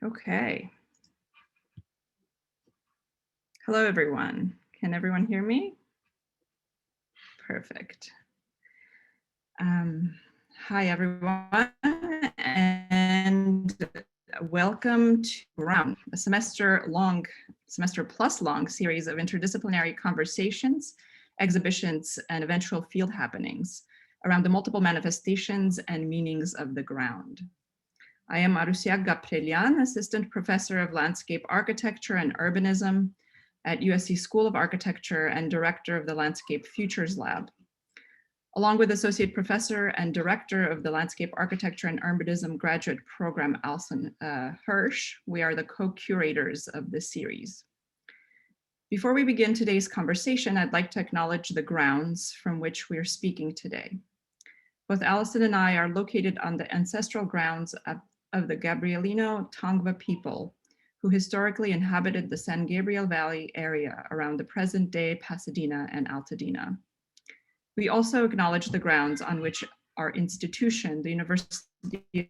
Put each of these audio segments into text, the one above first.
Okay. Hello, everyone. Can everyone hear me? Perfect. Hi, everyone, and welcome to Ground, a semester plus long series of interdisciplinary conversations, exhibitions, and eventual field happenings around the multiple manifestations and meanings of the ground. I am AROUSSIAK GABRIELIAN, Assistant Professor of Landscape Architecture and Urbanism at USC School of Architecture and Director of the Landscape Futures Lab. Along with Associate Professor and Director of the Landscape Architecture and Urbanism Graduate Program, Alison Hirsch, we are the co-curators of this series. Before we begin today's conversation, I'd like to acknowledge the grounds from which we are speaking today. Both Alison and I are located on the ancestral grounds of the Gabrielino Tongva people, who historically inhabited the San Gabriel Valley area around the present-day Pasadena and Altadena. We also acknowledge the grounds on which our institution, the University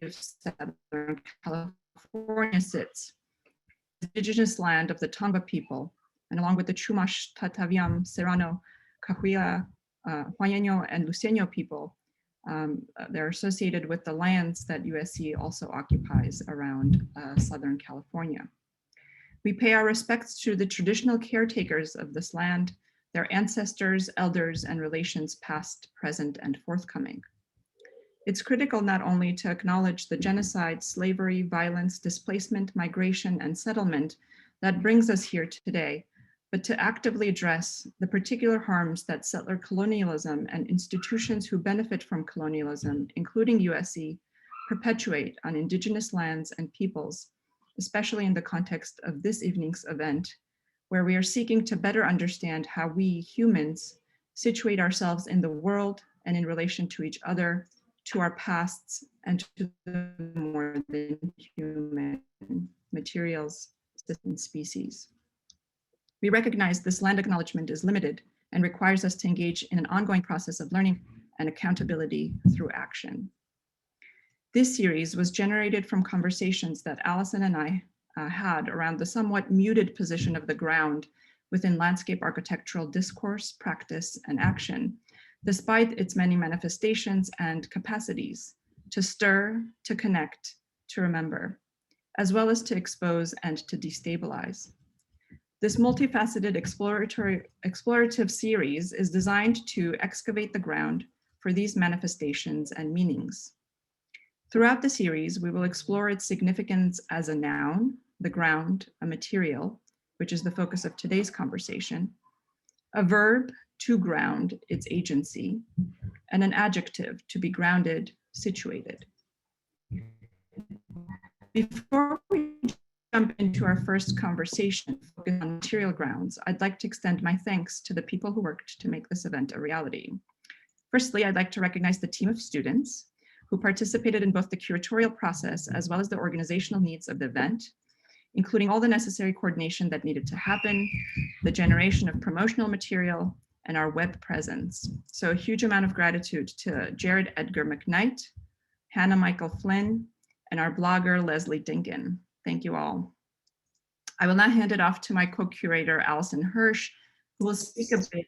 of Southern California, sits, the indigenous land of the Tongva people, and along with the Chumash, Tataviam, Serrano, Cahuilla, Huañeño, and Luceño people, they're associated with the lands that USC also occupies around Southern California. We pay our respects to the traditional caretakers of this land, their ancestors, elders, and relations past, present, and forthcoming. It's critical not only to acknowledge the genocide, slavery, violence, displacement, migration, and settlement that brings us here today, but to actively address the particular harms that settler colonialism and institutions who benefit from colonialism, including USC, perpetuate on indigenous lands and peoples, especially in the context of this evening's event, where we are seeking to better understand how we humans situate ourselves in the world and in relation to each other, to our pasts, and to the more than human materials and species. We recognize this land acknowledgement is limited and requires us to engage in an ongoing process of learning and accountability through action. This series was generated from conversations that Alison and I had around the somewhat muted position of the ground within landscape architectural discourse, practice, and action, despite its many manifestations and capacities to stir, to connect, to remember, as well as to expose and to destabilize. This multifaceted explorative series is designed to excavate the ground for these manifestations and meanings. Throughout the series, we will explore its significance as a noun, the ground, a material, which is the focus of today's conversation, a verb, to ground, its agency, and an adjective, to be grounded, situated. Before we jump into our first conversation focused on material grounds, I'd like to extend my thanks to the people who worked to make this event a reality. Firstly, I'd like to recognize the team of students who participated in both the curatorial process as well as the organizational needs of the event, including all the necessary coordination that needed to happen, the generation of promotional material, and our web presence. So a huge amount of gratitude to Jared Edgar McKnight, Hannah Michael Flynn, and our blogger, Leslie Dinkin. Thank you all. I will now hand it off to my co-curator, Alison Hirsch, who will speak a bit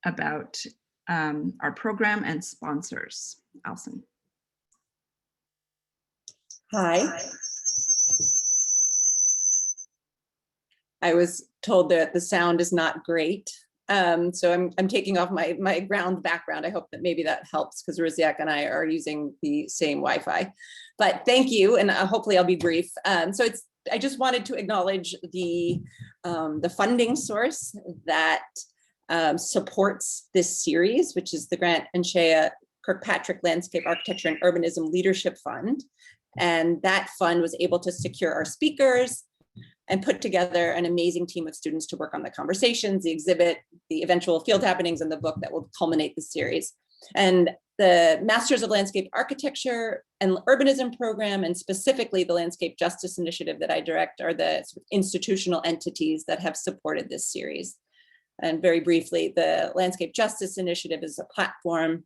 about our program and sponsors. Alison. Hi. I was told that the sound is not great. So I'm taking off my ground background. I hope that maybe that helps because AROUSSIAK and I are using the same Wi-Fi. But thank you, and hopefully I'll be brief. I just wanted to acknowledge the funding source that supports this series, which is the Grant and Shea Kirkpatrick Landscape Architecture and Urbanism Leadership Fund. And that fund was able to secure our speakers and put together an amazing team of students to work on the conversations, the exhibit, the eventual field happenings, and the book that will culminate the series. And the Masters of Landscape Architecture and Urbanism program, and specifically the Landscape Justice Initiative that I direct, are the sort of institutional entities that have supported this series. And very briefly, the Landscape Justice Initiative is a platform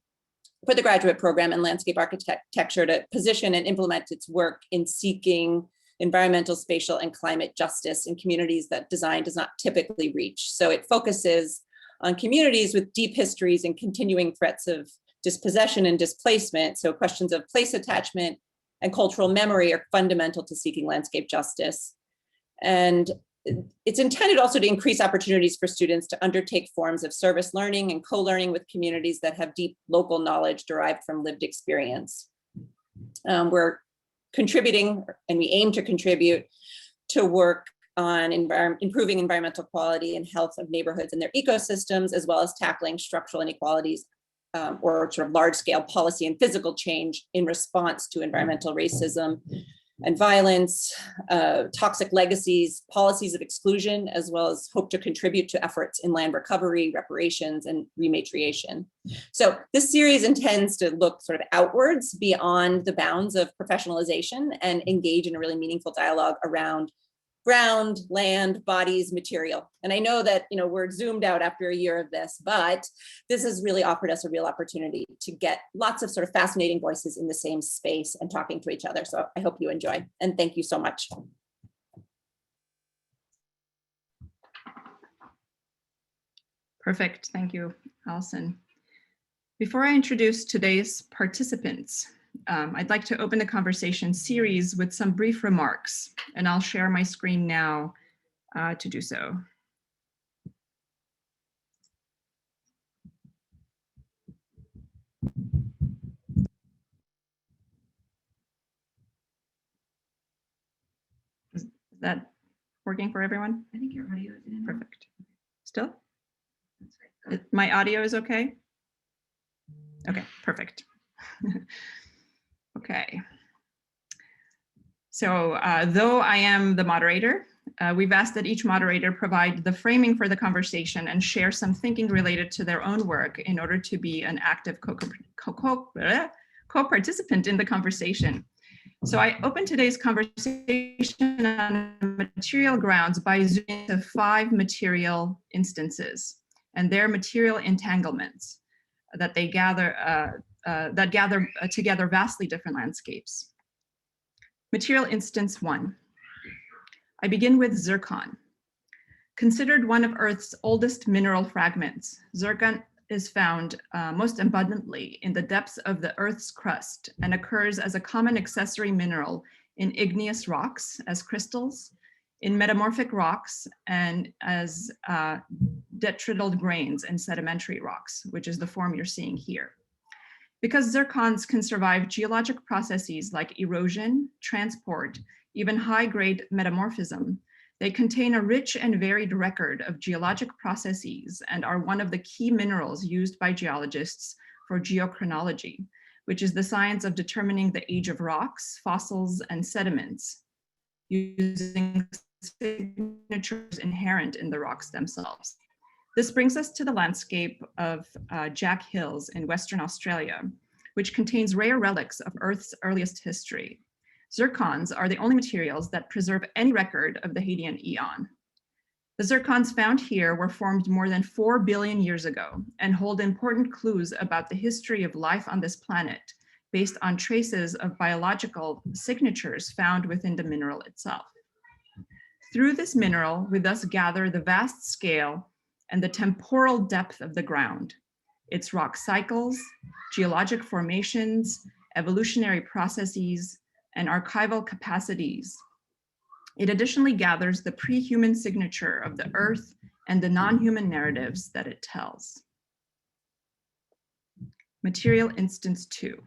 for the graduate program in landscape architecture to position and implement its work in seeking environmental, spatial, and climate justice in communities that design does not typically reach. So it focuses on communities with deep histories and continuing threats of dispossession and displacement. So questions of place attachment and cultural memory are fundamental to seeking landscape justice. And it's intended also to increase opportunities for students to undertake forms of service learning and co-learning with communities that have deep local knowledge derived from lived experience. We're contributing, and we aim to contribute to work on improving environmental quality and health of neighborhoods and their ecosystems, as well as tackling structural inequalities or sort of large-scale policy and physical change in response to environmental racism and violence, toxic legacies, policies of exclusion, as well as hope to contribute to efforts in land recovery, reparations, and rematriation. So this series intends to look sort of outwards beyond the bounds of professionalization and engage in a really meaningful dialogue around ground, land, bodies, material. And I know that, you know, we're zoomed out after a year of this, but this has really offered us a real opportunity to get lots of sort of fascinating voices in the same space and talking to each other. So I hope you enjoy, and thank you so much. Perfect, thank you, Allison. Before I introduce today's participants, I'd like to open the conversation series with some brief remarks, and I'll share my screen now to do so. Is that working for everyone? I think your audio is in. Perfect. Still? My audio is okay? Okay, perfect. Okay. So though I am the moderator, we've asked that each moderator provide the framing for the conversation and share some thinking related to their own work in order to be an active co-participant in the conversation. So I open today's conversation on material grounds by zooming to 5 material instances and their material entanglements that they gather together vastly different landscapes. Material instance 1. I begin with zircon. Considered one of Earth's oldest mineral fragments, zircon is found most abundantly in the depths of the Earth's crust and occurs as a common accessory mineral in igneous rocks as crystals, in metamorphic rocks, and as detrital grains in sedimentary rocks, which is the form you're seeing here. Because zircons can survive geologic processes like erosion, transport, even high-grade metamorphism, they contain a rich and varied record of geologic processes and are one of the key minerals used by geologists for geochronology, which is the science of determining the age of rocks, fossils, and sediments using signatures inherent in the rocks themselves. This brings us to the landscape of Jack Hills in Western Australia, which contains rare relics of Earth's earliest history. Zircons are the only materials that preserve any record of the Hadean eon. The zircons found here were formed more than 4 billion years ago and hold important clues about the history of life on this planet based on traces of biological signatures found within the mineral itself. Through this mineral, we thus gather the vast scale and the temporal depth of the ground, its rock cycles, geologic formations, evolutionary processes, and archival capacities. It additionally gathers the pre-human signature of the Earth and the non-human narratives that it tells. Material instance 2.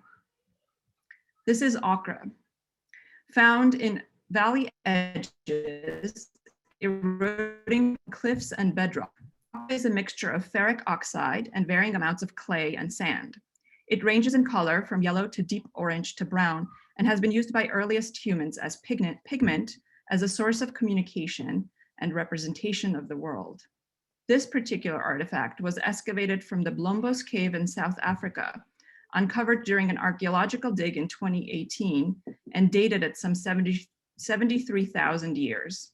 This is Aqra, found in valley edges, eroding cliffs and bedrock. Is a mixture of ferric oxide and varying amounts of clay and sand. It ranges in color from yellow to deep orange to brown and has been used by earliest humans as pigment as a source of communication and representation of the world. This particular artifact was excavated from the Blombos Cave in South Africa, uncovered during an archaeological dig in 2018 and dated at some 73,000 years.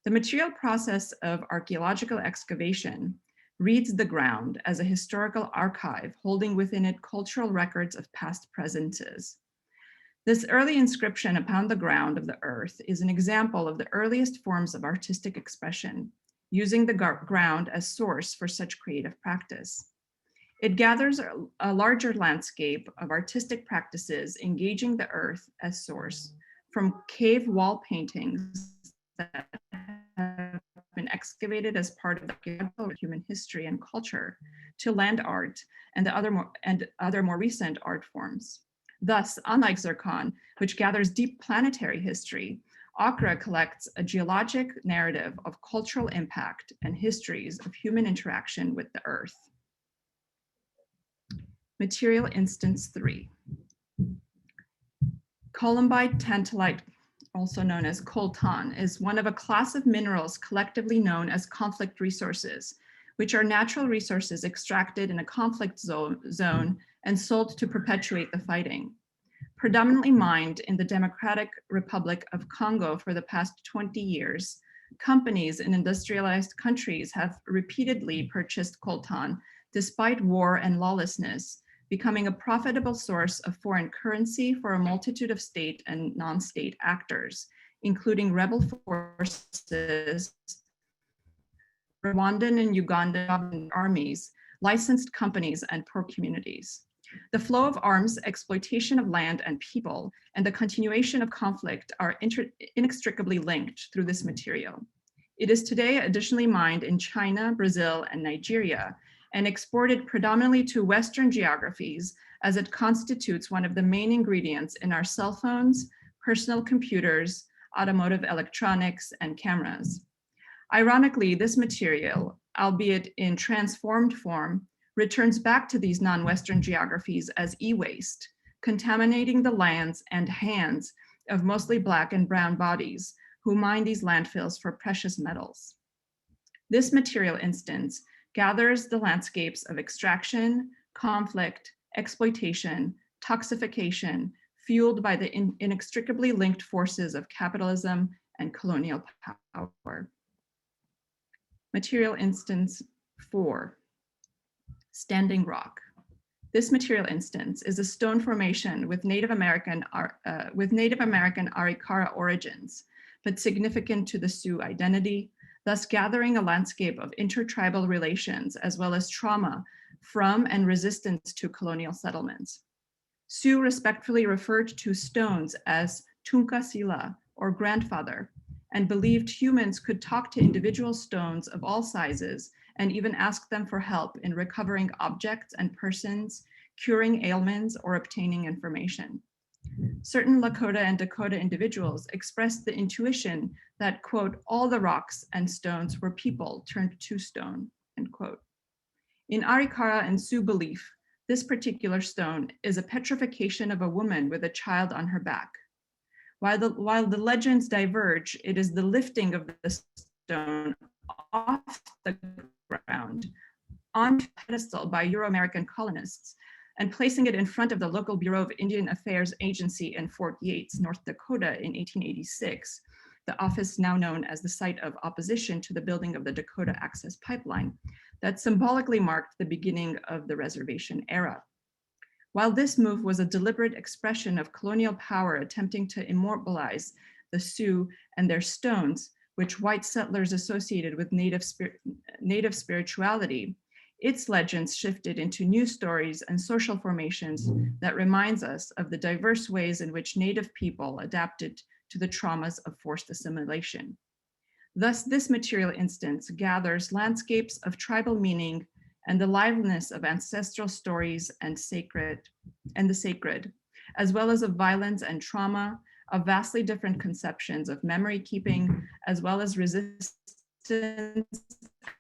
The material process of archaeological excavation reads the ground as a historical archive holding within it cultural records of past presences. This early inscription upon the ground of the earth is an example of the earliest forms of artistic expression, using the ground as source for such creative practice. It gathers a larger landscape of artistic practices engaging the earth as source, from cave wall paintings that have been excavated as part of the human history and culture, to land art and other more recent art forms. Thus, unlike Zircon, which gathers deep planetary history, Aqra collects a geologic narrative of cultural impact and histories of human interaction with the earth. Material instance 3. Columbite tantalite, also known as coltan, is one of a class of minerals collectively known as conflict resources, which are natural resources extracted in a conflict zone and sold to perpetuate the fighting. Predominantly mined in the Democratic Republic of Congo for the past 20 years, companies in industrialized countries have repeatedly purchased coltan despite war and lawlessness, becoming a profitable source of foreign currency for a multitude of state and non-state actors, including rebel forces, Rwandan and Ugandan armies, licensed companies, and poor communities. The flow of arms, exploitation of land and people, and the continuation of conflict are inextricably linked through this material. It is today additionally mined in China, Brazil, and Nigeria, and exported predominantly to Western geographies, as it constitutes one of the main ingredients in our cell phones, personal computers, automotive electronics, and cameras. Ironically, this material, albeit in transformed form, returns back to these non-Western geographies as e-waste, contaminating the lands and hands of mostly Black and brown bodies who mine these landfills for precious metals. This material instance gathers the landscapes of extraction, conflict, exploitation, toxification, fueled by the inextricably linked forces of capitalism and colonial power. Material instance 4, Standing Rock. This material instance is a stone formation with Native American Arikara origins, but significant to the Sioux identity, thus gathering a landscape of intertribal relations as well as trauma from and resistance to colonial settlements. Sioux respectfully referred to stones as Tunka Sila, or grandfather, and believed humans could talk to individual stones of all sizes and even ask them for help in recovering objects and persons, curing ailments, or obtaining information. Certain Lakota and Dakota individuals expressed the intuition that, quote, all the rocks and stones were people turned to stone, end quote. In Arikara and Sioux belief, this particular stone is a petrification of a woman with a child on her back. While the legends diverge, it is the lifting of the stone off the ground onto a pedestal by Euro-American colonists and placing it in front of the local Bureau of Indian Affairs agency in Fort Yates, North Dakota in 1886, the office now known as the site of opposition to the building of the Dakota Access Pipeline, that symbolically marked the beginning of the reservation era. While this move was a deliberate expression of colonial power attempting to immortalize the Sioux and their stones, which white settlers associated with native spirituality, its legends shifted into new stories and social formations that reminds us of the diverse ways in which Native people adapted to the traumas of forced assimilation. Thus, this material instance gathers landscapes of tribal meaning and the liveliness of ancestral stories and the sacred, as well as of violence and trauma, of vastly different conceptions of memory keeping, as well as resistance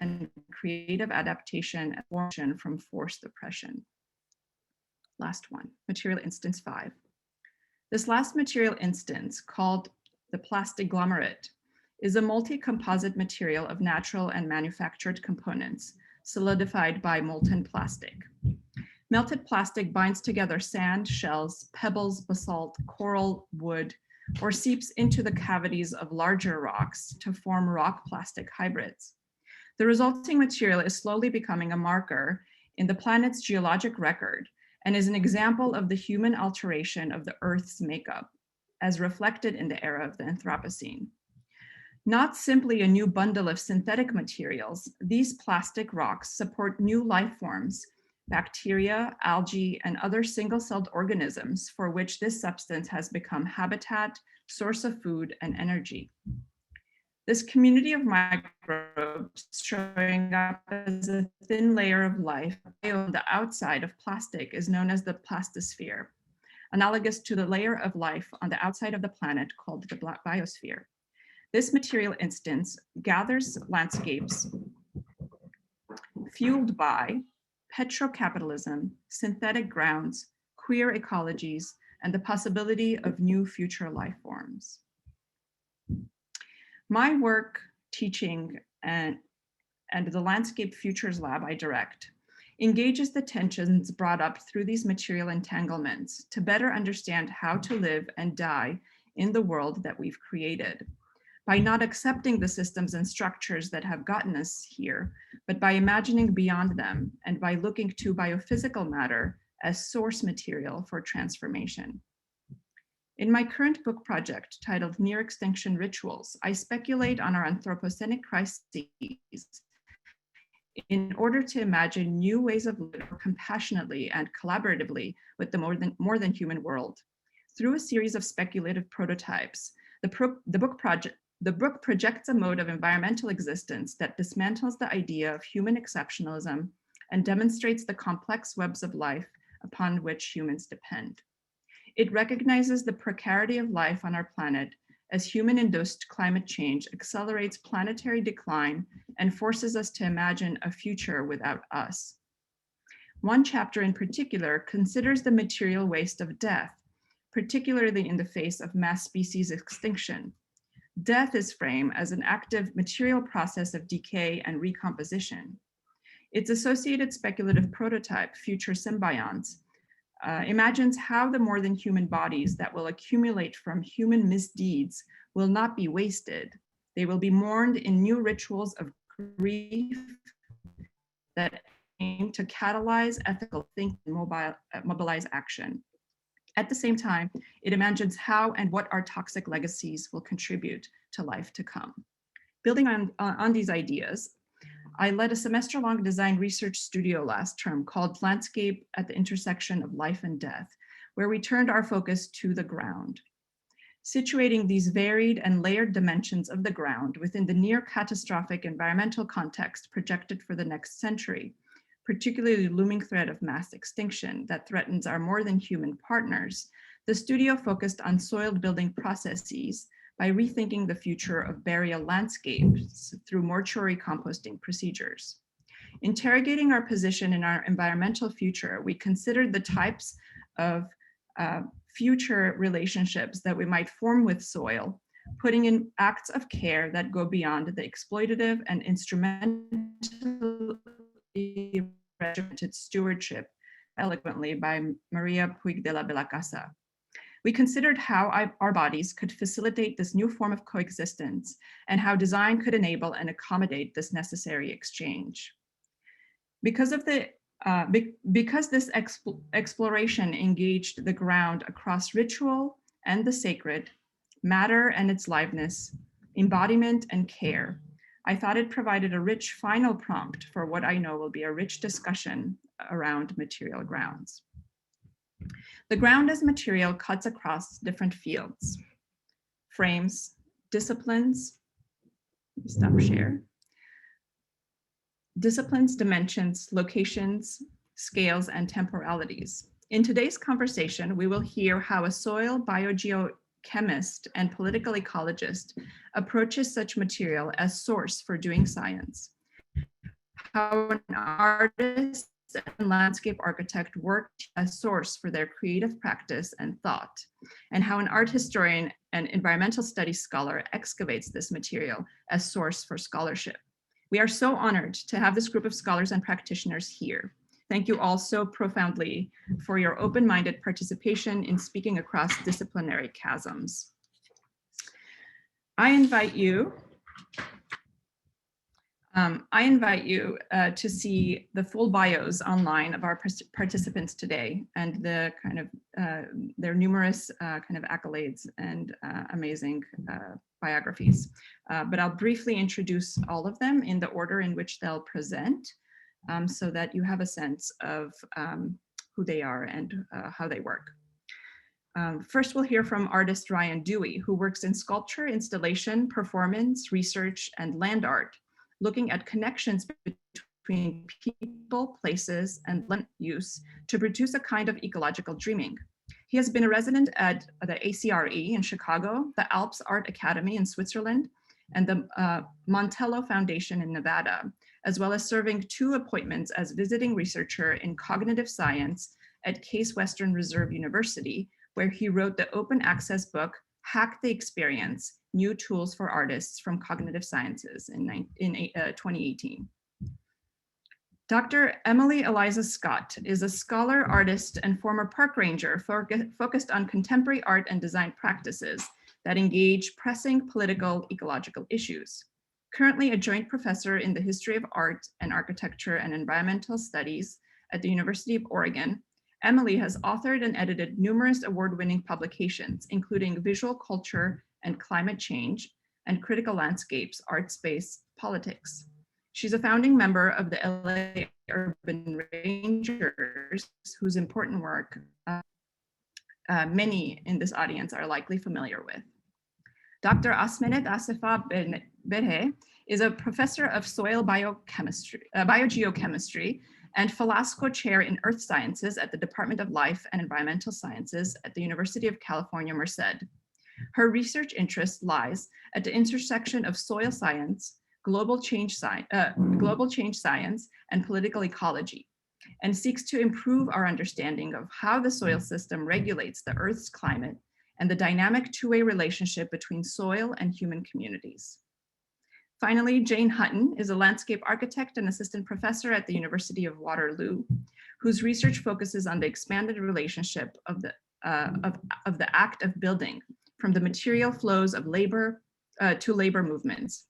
and creative adaptation and formation from forced oppression. Last one, material instance 5. This last material instance, called the plastic glomerate, is a multi-composite material of natural and manufactured components, solidified by molten plastic. Melted plastic binds together sand, shells, pebbles, basalt, coral, wood, or seeps into the cavities of larger rocks to form rock-plastic hybrids. The resulting material is slowly becoming a marker in the planet's geologic record and is an example of the human alteration of the Earth's makeup, as reflected in the era of the Anthropocene. Not simply a new bundle of synthetic materials, these plastic rocks support new life forms, bacteria, algae, and other single-celled organisms for which this substance has become habitat, source of food, and energy. This community of microbes showing up as a thin layer of life on the outside of plastic is known as the plastosphere, analogous to the layer of life on the outside of the planet called the biosphere. This material instance gathers landscapes fueled by petrocapitalism, synthetic grounds, queer ecologies, and the possibility of new future life forms. My work, teaching, and the Landscape Futures Lab I direct engages the tensions brought up through these material entanglements to better understand how to live and die in the world that we've created, by not accepting the systems and structures that have gotten us here, but by imagining beyond them and by looking to biophysical matter as source material for transformation. In my current book project titled Near Extinction Rituals, I speculate on our Anthropocenic crises in order to imagine new ways of living compassionately and collaboratively with the more than human world. Through a series of speculative prototypes, the book projects a mode of environmental existence that dismantles the idea of human exceptionalism and demonstrates the complex webs of life upon which humans depend. It recognizes the precarity of life on our planet as human-induced climate change accelerates planetary decline and forces us to imagine a future without us. One chapter in particular considers the material waste of death, particularly in the face of mass species extinction. Death is framed as an active material process of decay and recomposition. Its associated speculative prototype, Future Symbionts, imagines how the more than human bodies that will accumulate from human misdeeds will not be wasted. They will be mourned in new rituals of grief that aim to catalyze ethical thinking and mobilize action. At the same time, it imagines how and what our toxic legacies will contribute to life to come. Building on these ideas, I led a semester-long design research studio last term called Landscape at the Intersection of Life and Death, where we turned our focus to the ground. Situating these varied and layered dimensions of the ground within the near catastrophic environmental context projected for the next century, particularly the looming threat of mass extinction that threatens our more than human partners, the studio focused on soil building processes by rethinking the future of burial landscapes through mortuary composting procedures. Interrogating our position in our environmental future, we considered the types of future relationships that we might form with soil, putting in acts of care that go beyond the exploitative and instrumental regimented stewardship eloquently by Maria Puig de la Bellacasa. We considered how our bodies could facilitate this new form of coexistence and how design could enable and accommodate this necessary exchange. Because this exploration engaged the ground across ritual and the sacred, matter and its liveness, embodiment and care, I thought it provided a rich final prompt for what I know will be a rich discussion around material grounds. The ground as material cuts across different fields, frames, disciplines, stop share, disciplines, dimensions, locations, scales, and temporalities. In today's conversation, we will hear how a soil biogeochemist and political ecologist approaches such material as source for doing science, how an artist and landscape architect worked as source for their creative practice and thought, and how an art historian and environmental studies scholar excavates this material as source for scholarship. We are so honored to have this group of scholars and practitioners here. Thank you all so profoundly for your open-minded participation in speaking across disciplinary chasms. I invite you I invite you to see the full bios online of our participants today and the kind of their numerous kind of accolades and amazing biographies. But I'll briefly introduce all of them in the order in which they'll present so that you have a sense of who they are and how they work. First, we'll hear from artist Ryan Dewey, who works in sculpture, installation, performance, research, and land art, looking at connections between people, places, and land use to produce a kind of ecological dreaming. He has been a resident at the ACRE in Chicago, the Alps Art Academy in Switzerland, and the Montello Foundation in Nevada, as well as serving 2 appointments as visiting researcher in cognitive science at Case Western Reserve University, where he wrote the open access book, Hack the Experience, New Tools for Artists from Cognitive Sciences in 2018. Dr. Emily Eliza Scott is a scholar, artist, and former park ranger focused on contemporary art and design practices that engage pressing political ecological issues. Currently a joint professor in the history of art and architecture and environmental studies at the University of Oregon, Emily has authored and edited numerous award-winning publications, including Visual Culture and Climate Change and Critical Landscapes, Art Space, Politics. She's a founding member of the LA Urban Rangers, whose important work many in this audience are likely familiar with. Dr. Asmenet Asefa Berhe is a professor of soil biogeochemistry and Falasco Chair in Earth Sciences at the Department of Life and Environmental Sciences at the University of California, Merced. Her research interest lies at the intersection of soil science, global change science, and political ecology, and seeks to improve our understanding of how the soil system regulates the Earth's climate and the dynamic two-way relationship between soil and human communities. Finally, Jane Hutton is a landscape architect and assistant professor at the University of Waterloo, whose research focuses on the expanded relationship of the act of building from the material flows of labor to labor movements.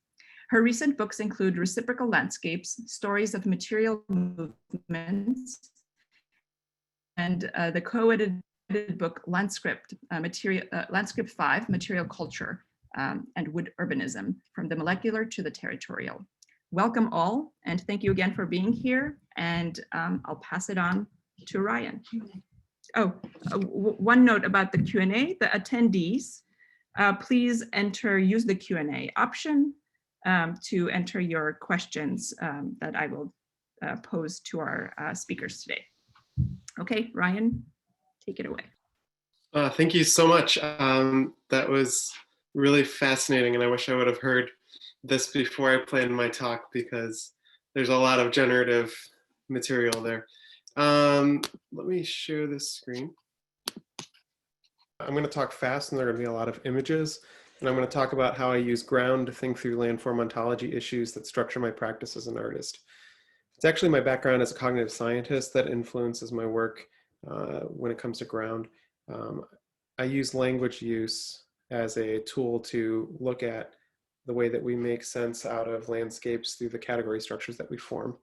Her recent books include Reciprocal Landscapes, Stories of Material Movements, and the co-edited book Landscript 5, Material Culture, and Wood Urbanism, from the molecular to the territorial. Welcome all, and thank you again for being here, and I'll pass it on to Ryan. Oh, one note about the Q&A, the attendees, please use the Q&A option to enter your questions that I will pose to our speakers today. Okay, Ryan, take it away. Thank you so much. That was really fascinating, and I wish I would have heard this before I planned my talk because there's a lot of generative material there. Let me share this screen. I'm going to talk fast, and there are going to be a lot of images, and I'm going to talk about how I use ground to think through landform ontology issues that structure my practice as an artist. It's actually my background as a cognitive scientist that influences my work when it comes to ground. I use language use as a tool to look at the way that we make sense out of landscapes through the category structures that we form.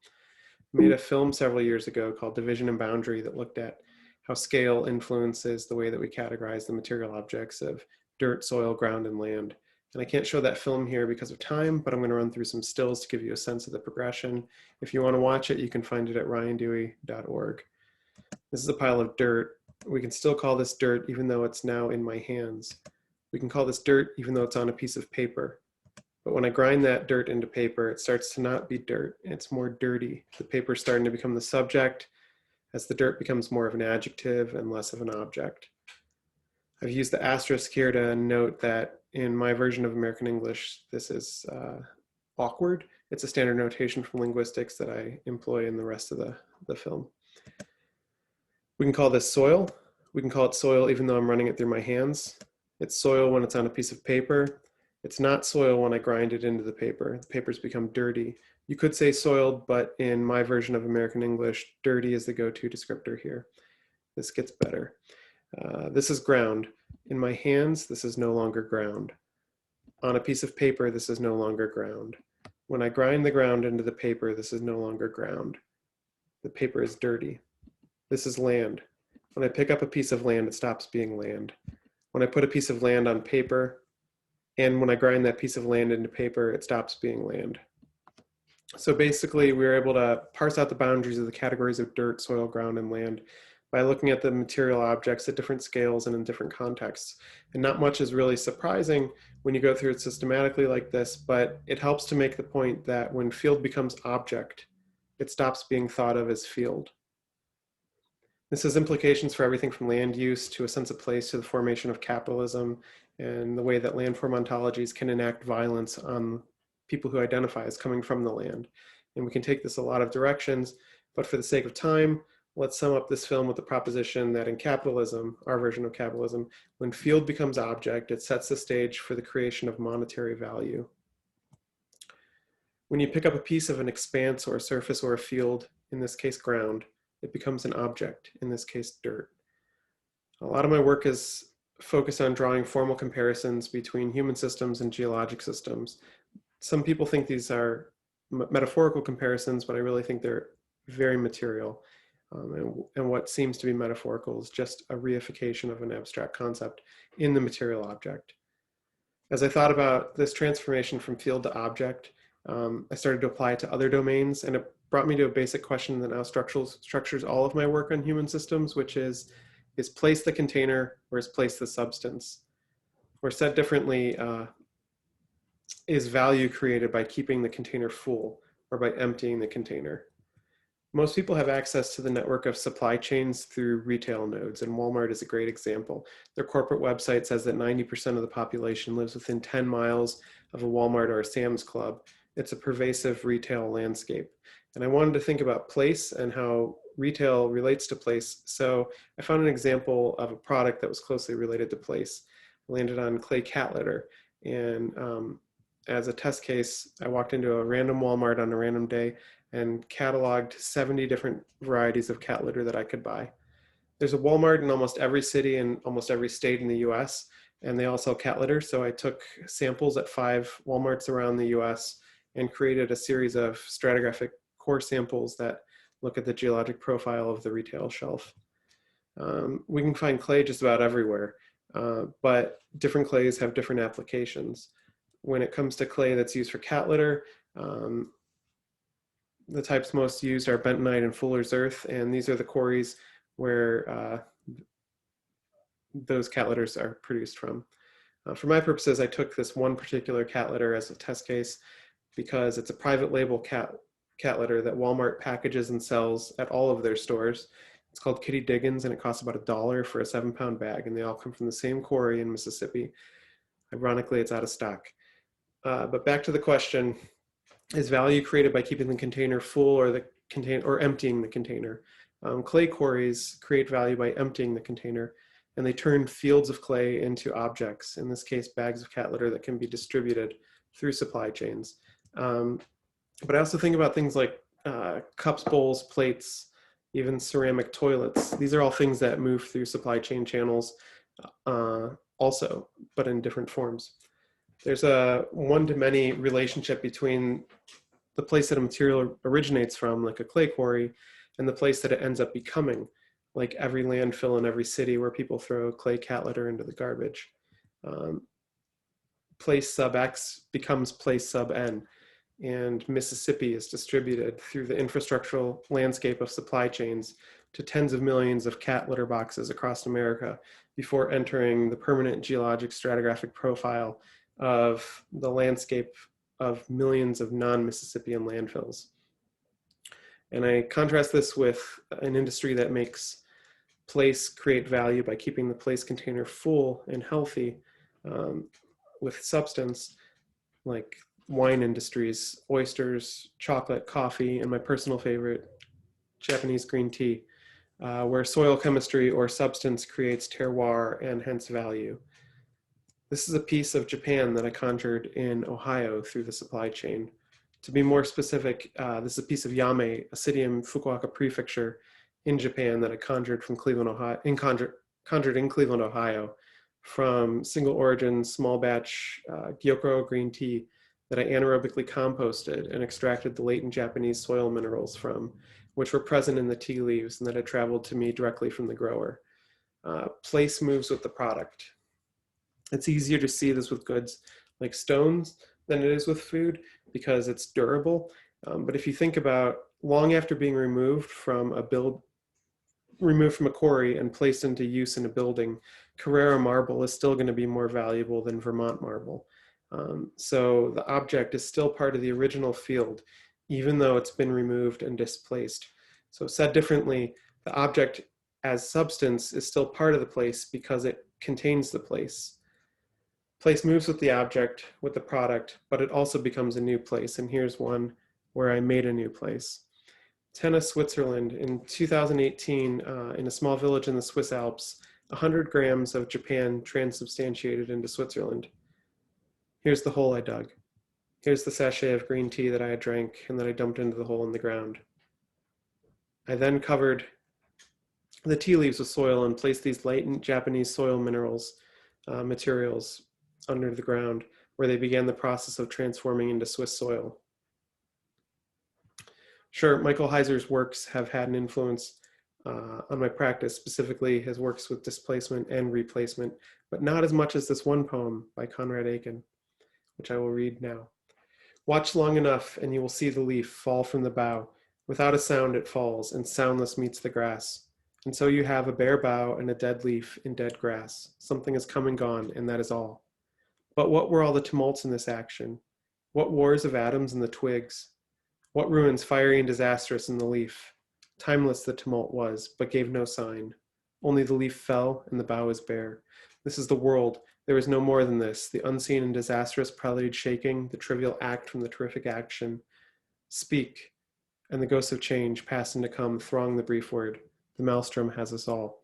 I made a film several years ago called Division and Boundary that looked at how scale influences the way that we categorize the material objects of dirt, soil, ground, and land. And I can't show that film here because of time, but I'm going to run through some stills to give you a sense of the progression. If you want to watch it, you can find it at ryandewey.org. This is a pile of dirt. We can still call this dirt even though it's now in my hands. We can call this dirt even though it's on a piece of paper. But when I grind that dirt into paper, it starts to not be dirt. It's more dirty. The paper's starting to become the subject as the dirt becomes more of an adjective and less of an object. I've used the asterisk here to note that in my version of American English, this is awkward. It's a standard notation from linguistics that I employ in the rest of the film. We can call this soil. We can call it soil even though I'm running it through my hands. It's soil when it's on a piece of paper. It's not soil when I grind it into the paper. The paper's become dirty. You could say soiled, but in my version of American English, dirty is the go-to descriptor here. This gets better. This is ground. In my hands, this is no longer ground. On a piece of paper, this is no longer ground. When I grind the ground into the paper, this is no longer ground. The paper is dirty. This is land. When I pick up a piece of land, it stops being land. When I put a piece of land on paper, and when I grind that piece of land into paper, it stops being land. So basically, we were able to parse out the boundaries of the categories of dirt, soil, ground, and land by looking at the material objects at different scales and in different contexts. And not much is really surprising when you go through it systematically like this, but it helps to make the point that when field becomes object, it stops being thought of as field. This has implications for everything from land use to a sense of place to the formation of capitalism and the way that landform ontologies can enact violence on people who identify as coming from the land. And we can take this a lot of directions, but for the sake of time, let's sum up this film with the proposition that in capitalism, our version of capitalism, when field becomes object, it sets the stage for the creation of monetary value. When you pick up a piece of an expanse or a surface or a field, in this case ground, it becomes an object, in this case dirt. A lot of my work is focused on drawing formal comparisons between human systems and geologic systems. Some people think these are metaphorical comparisons, but I really think they're very material. And what seems to be metaphorical is just a reification of an abstract concept in the material object. As I thought about this transformation from field to object, I started to apply it to other domains, and it brought me to a basic question that now structures all of my work on human systems, which is place the container or is place the substance? Or said differently, is value created by keeping the container full or by emptying the container? Most people have access to the network of supply chains through retail nodes, and Walmart is a great example. Their corporate website says that 90% of the population lives within 10 miles of a Walmart or a Sam's Club. It's a pervasive retail landscape. And I wanted to think about place and how retail relates to place. So I found an example of a product that was closely related to place. I landed on clay cat litter. And as a test case, I walked into a random Walmart on a random day and cataloged 70 different varieties of cat litter that I could buy. There's a Walmart in almost every city and almost every state in the US, and they all sell cat litter. So I took samples at 5 Walmarts around the US and created a series of stratigraphic core samples that look at the geologic profile of the retail shelf. We can find clay just about everywhere, but different clays have different applications. When it comes to clay that's used for cat litter, the types most used are bentonite and fuller's earth, and these are the quarries where those cat litters are produced from. For my purposes, I took this one particular cat litter as a test case because it's a private label cat litter that Walmart packages and sells at all of their stores. It's called Kitty Diggins, and it costs about $1 for a 7-pound bag, and they all come from the same quarry in Mississippi. Ironically, it's out of stock. But back to the question, is value created by keeping the container full or emptying the container? Clay quarries create value by emptying the container, and they turn fields of clay into objects, in this case, bags of cat litter that can be distributed through supply chains. But I also think about things like cups, bowls, plates, even ceramic toilets. These are all things that move through supply chain channels also, but in different forms. There's a one-to-many relationship between the place that a material originates from, like a clay quarry, and the place that it ends up becoming, like every landfill in every city where people throw clay cat litter into the garbage. Place sub X becomes place sub N, and Mississippi is distributed through the infrastructural landscape of supply chains to tens of millions of cat litter boxes across America before entering the permanent geologic stratigraphic profile of the landscape of millions of non-Mississippian landfills. And I contrast this with an industry that makes place create value by keeping the place container full and healthy with substance, like wine industries, oysters, chocolate, coffee, and my personal favorite, Japanese green tea, where soil chemistry or substance creates terroir and hence value. This is a piece of Japan that I conjured in Ohio through the supply chain. To be more specific, this is a piece of Yame, a city in Fukuoka Prefecture in Japan that I conjured from Cleveland, Ohio, conjured in Cleveland, Ohio, from single origin, small batch Gyokuro green tea that I anaerobically composted and extracted the latent Japanese soil minerals from, which were present in the tea leaves and that had traveled to me directly from the grower. Place moves with the product. It's easier to see this with goods like stones than it is with food because it's durable. But if you think about long after being removed from a quarry and placed into use in a building, Carrara marble is still going to be more valuable than Vermont marble. So the object is still part of the original field, even though it's been removed and displaced. So said differently, the object as substance is still part of the place because it contains the place. Place moves with the object, with the product, but it also becomes a new place. And here's one where I made a new place. Tenna, Switzerland, in 2018, in a small village in the Swiss Alps, 100 grams of Japan transubstantiated into Switzerland. Here's the hole I dug. Here's the sachet of green tea that I had drank and that I dumped into the hole in the ground. I then covered the tea leaves with soil and placed these latent Japanese soil minerals, materials under the ground, where they began the process of transforming into Swiss soil. Sure, Michael Heiser's works have had an influence on my practice, specifically his works with displacement and replacement, but not as much as this one poem by Conrad Aiken, which I will read now. Watch long enough and you will see the leaf fall from the bough. Without a sound it falls and soundless meets the grass. And so you have a bare bough and a dead leaf in dead grass. Something has come and gone, and that is all. But what were all the tumults in this action? What wars of atoms in the twigs? What ruins fiery and disastrous in the leaf? Timeless the tumult was, but gave no sign. Only the leaf fell and the bough is bare. This is the world. There is no more than this. The unseen and disastrous prelude shaking, the trivial act from the terrific action. Speak, and the ghosts of change, past and to come, throng the brief word. The maelstrom has us all.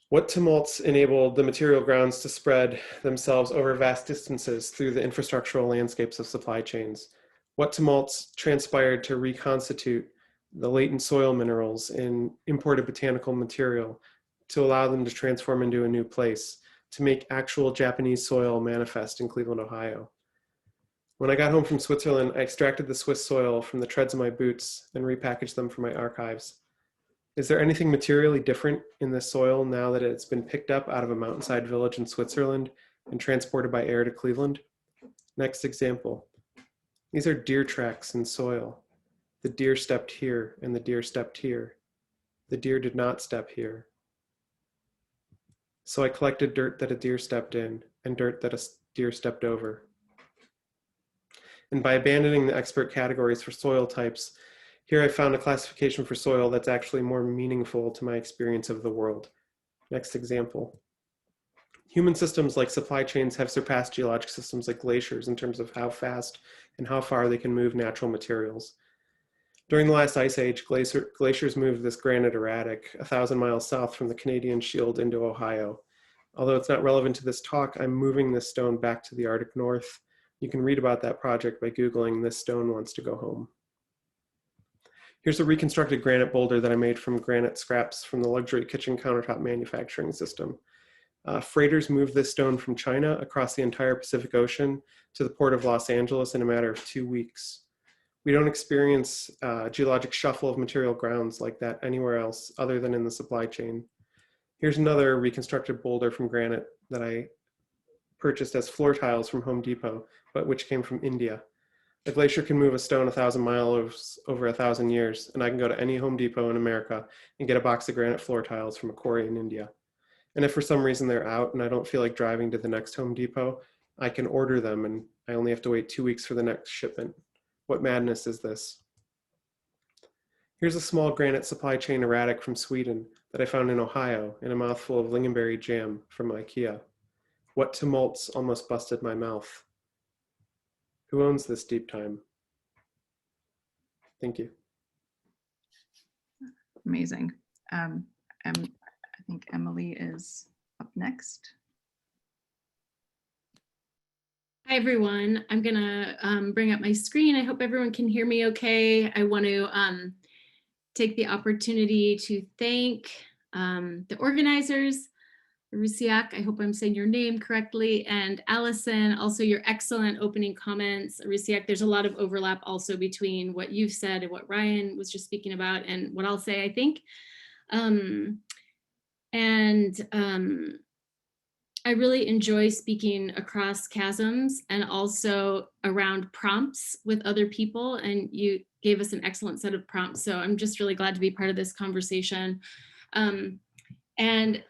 What tumults enabled the material grounds to spread themselves over vast distances through the infrastructural landscapes of supply chains? What tumults transpired to reconstitute the latent soil minerals in imported botanical material to allow them to transform into a new place, to make actual Japanese soil manifest in Cleveland, Ohio? When I got home from Switzerland, I extracted the Swiss soil from the treads of my boots and repackaged them for my archives. Is there anything materially different in this soil now that it's been picked up out of a mountainside village in Switzerland and transported by air to Cleveland? Next example. These are deer tracks in soil. The deer stepped here and the deer stepped here. The deer did not step here. So I collected dirt that a deer stepped in and dirt that a deer stepped over. And by abandoning the expert categories for soil types, here I found a classification for soil that's actually more meaningful to my experience of the world. Next example. Human systems like supply chains have surpassed geologic systems like glaciers in terms of how fast and how far they can move natural materials. During the last ice age, glaciers moved this granite erratic 1,000 miles south from the Canadian Shield into Ohio. Although it's not relevant to this talk, I'm moving this stone back to the Arctic North. You can read about that project by Googling "This Stone Wants to Go Home." Here's a reconstructed granite boulder that I made from granite scraps from the luxury kitchen countertop manufacturing system. Freighters moved this stone from China across the entire Pacific Ocean to the port of Los Angeles in a matter of 2 weeks. We don't experience geologic shuffle of material grounds like that anywhere else other than in the supply chain. Here's another reconstructed boulder from granite that I purchased as floor tiles from Home Depot, but which came from India. A glacier can move a stone 1,000 miles over 1,000 years, and I can go to any Home Depot in America and get a box of granite floor tiles from a quarry in India. And if for some reason they're out and I don't feel like driving to the next Home Depot, I can order them and I only have to wait 2 weeks for the next shipment. What madness is this? Here's a small granite supply chain erratic from Sweden that I found in Ohio in a mouthful of lingonberry jam from IKEA. What tumults almost busted my mouth? Who owns this deep time? Thank you. Amazing. I think Emily is up next. Hi, everyone. I'm going to bring up my screen. I hope everyone can hear me okay. I want to take the opportunity to thank the organizers AROUSSIAK, I hope I'm saying your name correctly, and Allison, also your excellent opening comments. AROUSSIAK, there's a lot of overlap also between what you've said and what Ryan was just speaking about and what I'll say, I think. I really enjoy speaking across chasms and also around prompts with other people, and you gave us an excellent set of prompts, so I'm just really glad to be part of this conversation. And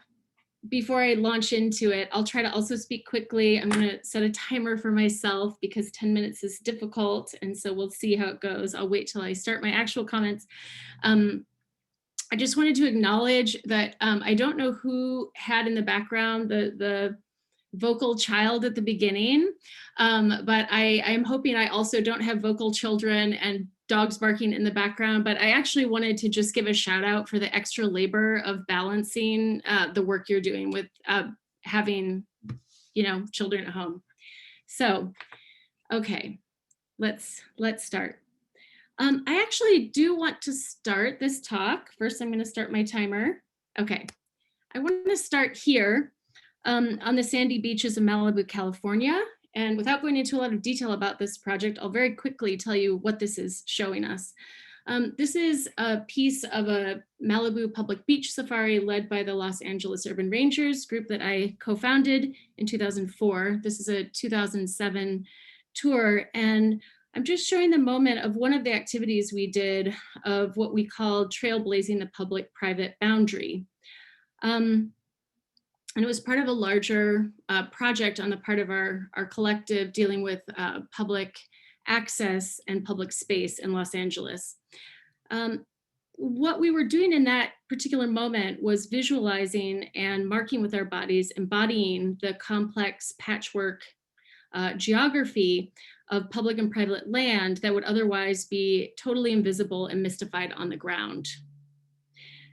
before I launch into it, I'll try to also speak quickly. I'm going to set a timer for myself because 10 minutes is difficult, and so we'll see how it goes. I'll wait till I start my actual comments. I just wanted to acknowledge that I don't know who had in the background the vocal child at the beginning, but I am hoping I also don't have vocal children and dogs barking in the background, but I actually wanted to just give a shout out for the extra labor of balancing the work you're doing with having, children at home. So, okay, let's start. I actually do want to start this talk. First, I'm going to start my timer. Okay, I want to start here on the sandy beaches of Malibu, California. And without going into a lot of detail about this project, I'll very quickly tell you what this is showing us. This is a piece of a Malibu public beach safari led by the Los Angeles Urban Rangers group that I co-founded in 2004. This is a 2007 tour, and I'm just showing the moment of one of the activities we did of what we called trailblazing the public-private boundary. And it was part of a larger project on the part of our collective dealing with public access and public space in Los Angeles. What we were doing in that particular moment was visualizing and marking with our bodies, embodying the complex patchwork geography of public and private land that would otherwise be totally invisible and mystified on the ground.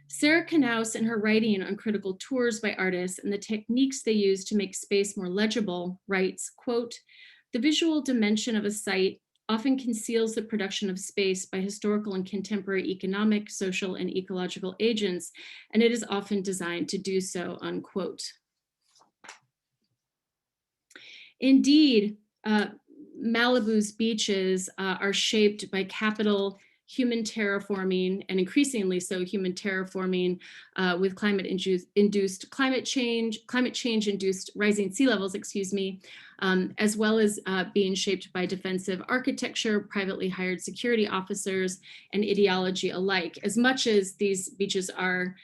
Sarah Knaus, in her writing on critical tours by artists and the techniques they use to make space more legible, writes, quote, "The visual dimension of a site often conceals the production of space by historical and contemporary economic, social, and ecological agents, and it is often designed to do so," unquote. Indeed, Malibu's beaches are shaped by capital human terraforming, and increasingly so human terraforming with climate-induced climate change induced rising sea levels, as well as being shaped by defensive architecture, privately hired security officers, and ideology alike, as much as these beaches are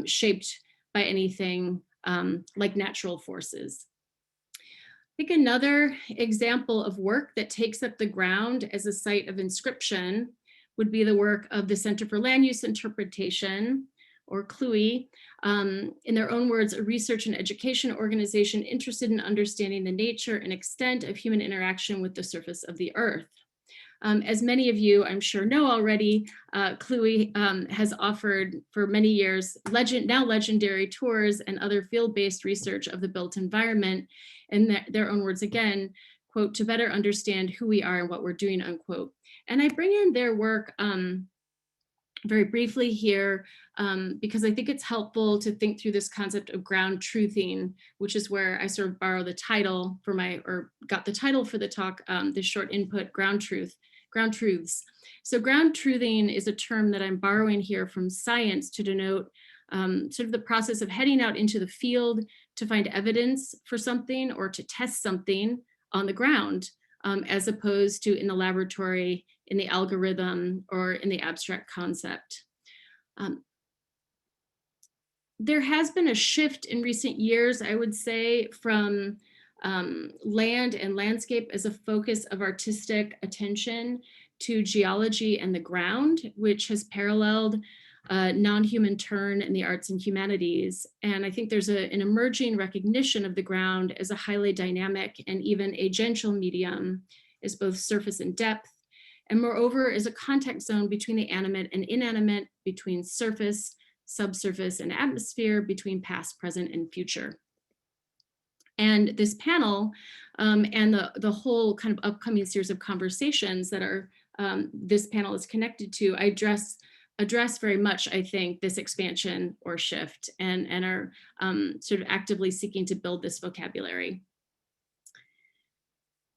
shaped by anything like natural forces. I think another example of work that takes up the ground as a site of inscription would be the work of the Center for Land Use Interpretation, or CLUI, in their own words, a research and education organization interested in understanding the nature and extent of human interaction with the surface of the earth. As many of you, I'm sure, know already, CLUI has offered for many years now legendary tours and other field-based research of the built environment, in their own words again, quote, "to better understand who we are and what we're doing," unquote. And I bring in their work very briefly here because I think it's helpful to think through this concept of ground truthing, which is where I sort of borrow the title for got the title for the talk, this short input, ground truths. So ground truthing is a term that I'm borrowing here from science to denote sort of the process of heading out into the field to find evidence for something or to test something on the ground, as opposed to in the laboratory, in the algorithm, or in the abstract concept. There has been a shift in recent years, I would say, from land and landscape as a focus of artistic attention to geology and the ground, which has paralleled non-human turn in the arts and humanities. And I think there's an emerging recognition of the ground as a highly dynamic and even agential medium, as both surface and depth, and moreover as a contact zone between the animate and inanimate, between surface, subsurface, and atmosphere, between past, present, and future. And this panel and the whole kind of upcoming series of conversations that are this panel is connected to, I address address very much, I think, this expansion or shift, and are sort of actively seeking to build this vocabulary.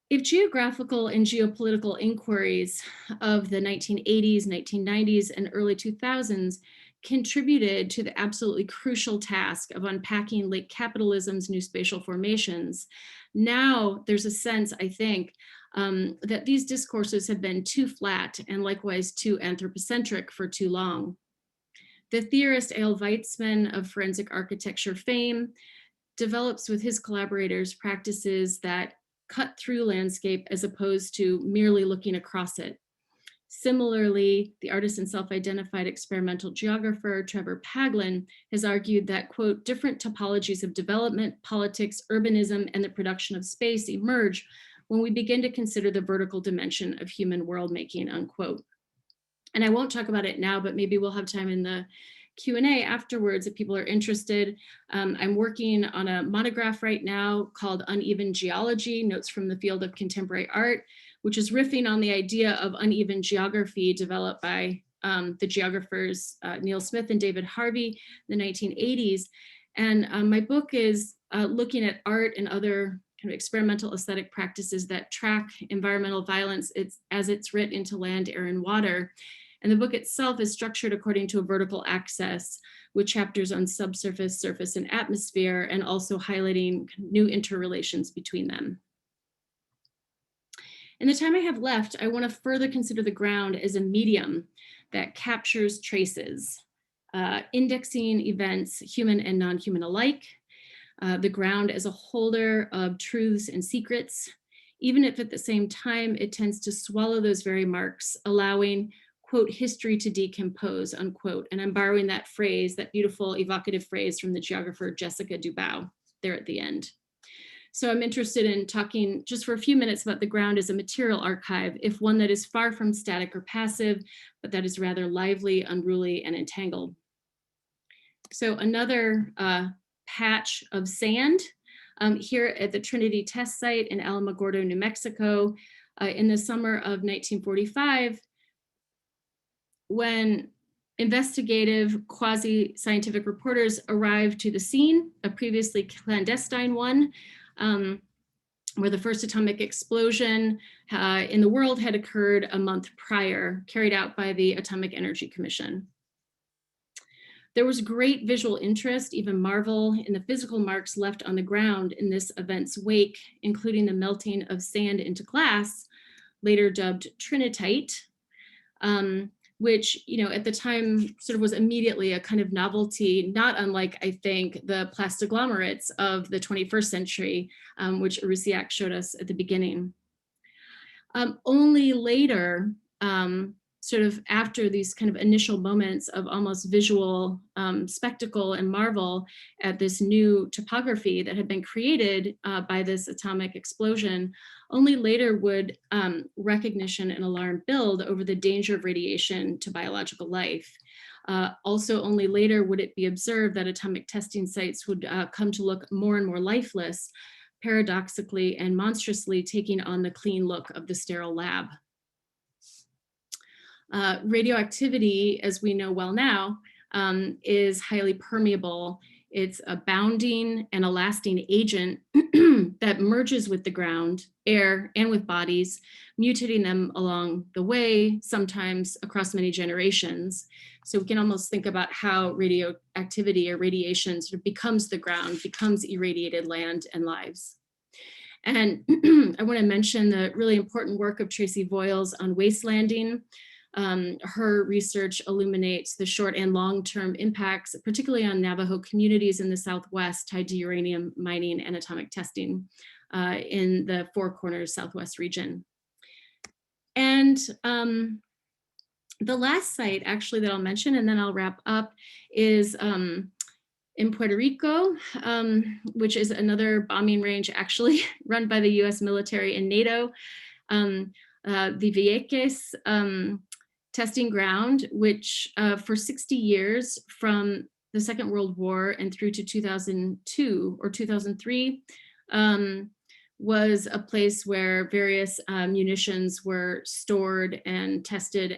If geographical and geopolitical inquiries of the 1980s, 1990s, and early 2000s contributed to the absolutely crucial task of unpacking late capitalism's new spatial formations, now there's a sense, I think, that these discourses have been too flat and likewise too anthropocentric for too long. The theorist Eyal Weizman of forensic architecture fame develops with his collaborators practices that cut through landscape as opposed to merely looking across it. Similarly, the artist and self-identified experimental geographer Trevor Paglen has argued that, quote, different topologies of development, politics, urbanism, and the production of space emerge when we begin to consider the vertical dimension of human world making, unquote. And I won't talk about it now, but maybe we'll have time in the Q&A afterwards if people are interested. I'm working on a monograph right now called Uneven Geology, Notes from the Field of Contemporary Art, which is riffing on the idea of uneven geography developed by the geographers Neil Smith and David Harvey in the 1980s. And my book is looking at art and other kind of experimental aesthetic practices that track environmental violence as it's writ into land, air, and water. And the book itself is structured according to a vertical axis with chapters on subsurface, surface, and atmosphere, and also highlighting new interrelations between them. In the time I have left, I want to further consider the ground as a medium that captures traces, indexing events, human and non-human alike, the ground as a holder of truths and secrets, even if at the same time it tends to swallow those very marks, allowing, quote, history to decompose, unquote. And I'm borrowing that phrase, that beautiful evocative phrase from the geographer Jessica Dubow there at the end. So I'm interested in talking just for a few minutes about the ground as a material archive, if one that is far from static or passive, but that is rather lively, unruly, and entangled. So another patch of sand here at the Trinity Test Site in Alamogordo, New Mexico, in the summer of 1945, when investigative quasi-scientific reporters arrived to the scene, a previously clandestine one, where the first atomic explosion in the world had occurred a month prior, carried out by the Atomic Energy Commission. There was great visual interest, even marvel, in the physical marks left on the ground in this event's wake, including the melting of sand into glass, later dubbed trinitite, which, you know, at the time sort of was immediately a kind of novelty, not unlike, I think, the plastiglomerates of the 21st century, which AROUSSIAK showed us at the beginning. Only later, sort of after these kind of initial moments of almost visual spectacle and marvel at this new topography that had been created by this atomic explosion, only later would recognition and alarm build over the danger of radiation to biological life. Also, only later would it be observed that atomic testing sites would come to look more and more lifeless, paradoxically and monstrously taking on the clean look of the sterile lab. Radioactivity, as we know well now, is highly permeable. It's a bounding and a lasting agent that merges with the ground, air, and with bodies, mutating them along the way, sometimes across many generations. So we can almost think about how radioactivity or radiation sort of becomes the ground, becomes irradiated land and lives. And I want to mention the really important work of Tracy Voyles on wastelanding. Her research illuminates the short and long-term impacts, particularly on Navajo communities in the Southwest tied to uranium mining and atomic testing in the Four Corners Southwest region. And the last site actually that I'll mention, and then I'll wrap up, is in Puerto Rico, which is another bombing range actually run by the US military and NATO. The Vieques testing ground, which for 60 years from the Second World War and through to 2002 or 2003, was a place where various munitions were stored and tested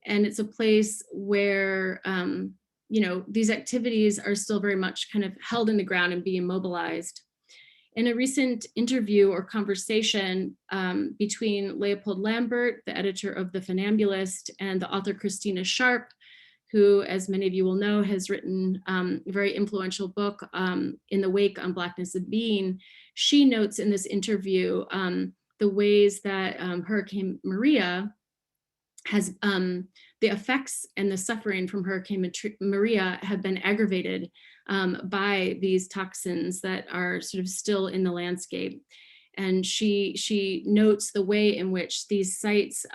And it's a place where, you know, these activities are still very much kind of held in the ground and being mobilized. In a recent interview or conversation between Leopold Lambert, the editor of The Funambulist, and the author Christina Sharp, who, as many of you will know, has written a very influential book, In the Wake on Blackness of Being, she notes in this interview the ways that Hurricane Maria has, the effects and the suffering from Hurricane Maria have been aggravated by these toxins that are sort of still in the landscape. And she notes the way in which these sites,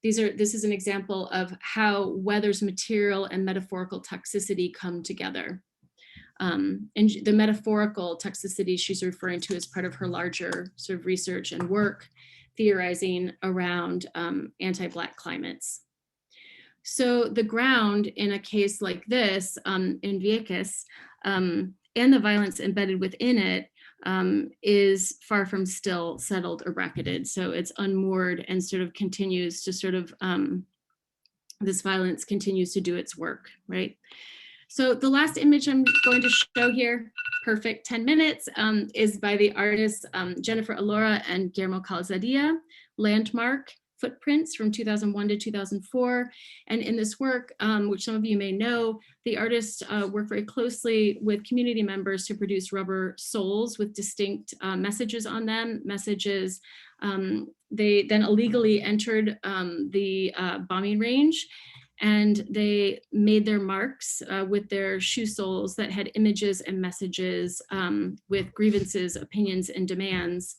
this is an example of how weather's material and metaphorical toxicity come together. And the metaphorical toxicity she's referring to as part of her larger sort of research and work theorizing around anti-Black climates. So the ground in a case like this in Vieques and the violence embedded within it is far from still, settled, or bracketed. So it's unmoored and sort of continues to sort of, this violence continues to do its work, right? So the last image I'm going to show here, perfect 10 minutes, is by the artists Jennifer Alora and Guillermo Calzadilla, Landmark Footprints from 2001 to 2004. And in this work, which some of you may know, the artists work very closely with community members to produce rubber soles with distinct messages on them, messages they then illegally entered the bombing range, and they made their marks with their shoe soles that had images and messages with grievances, opinions, and demands,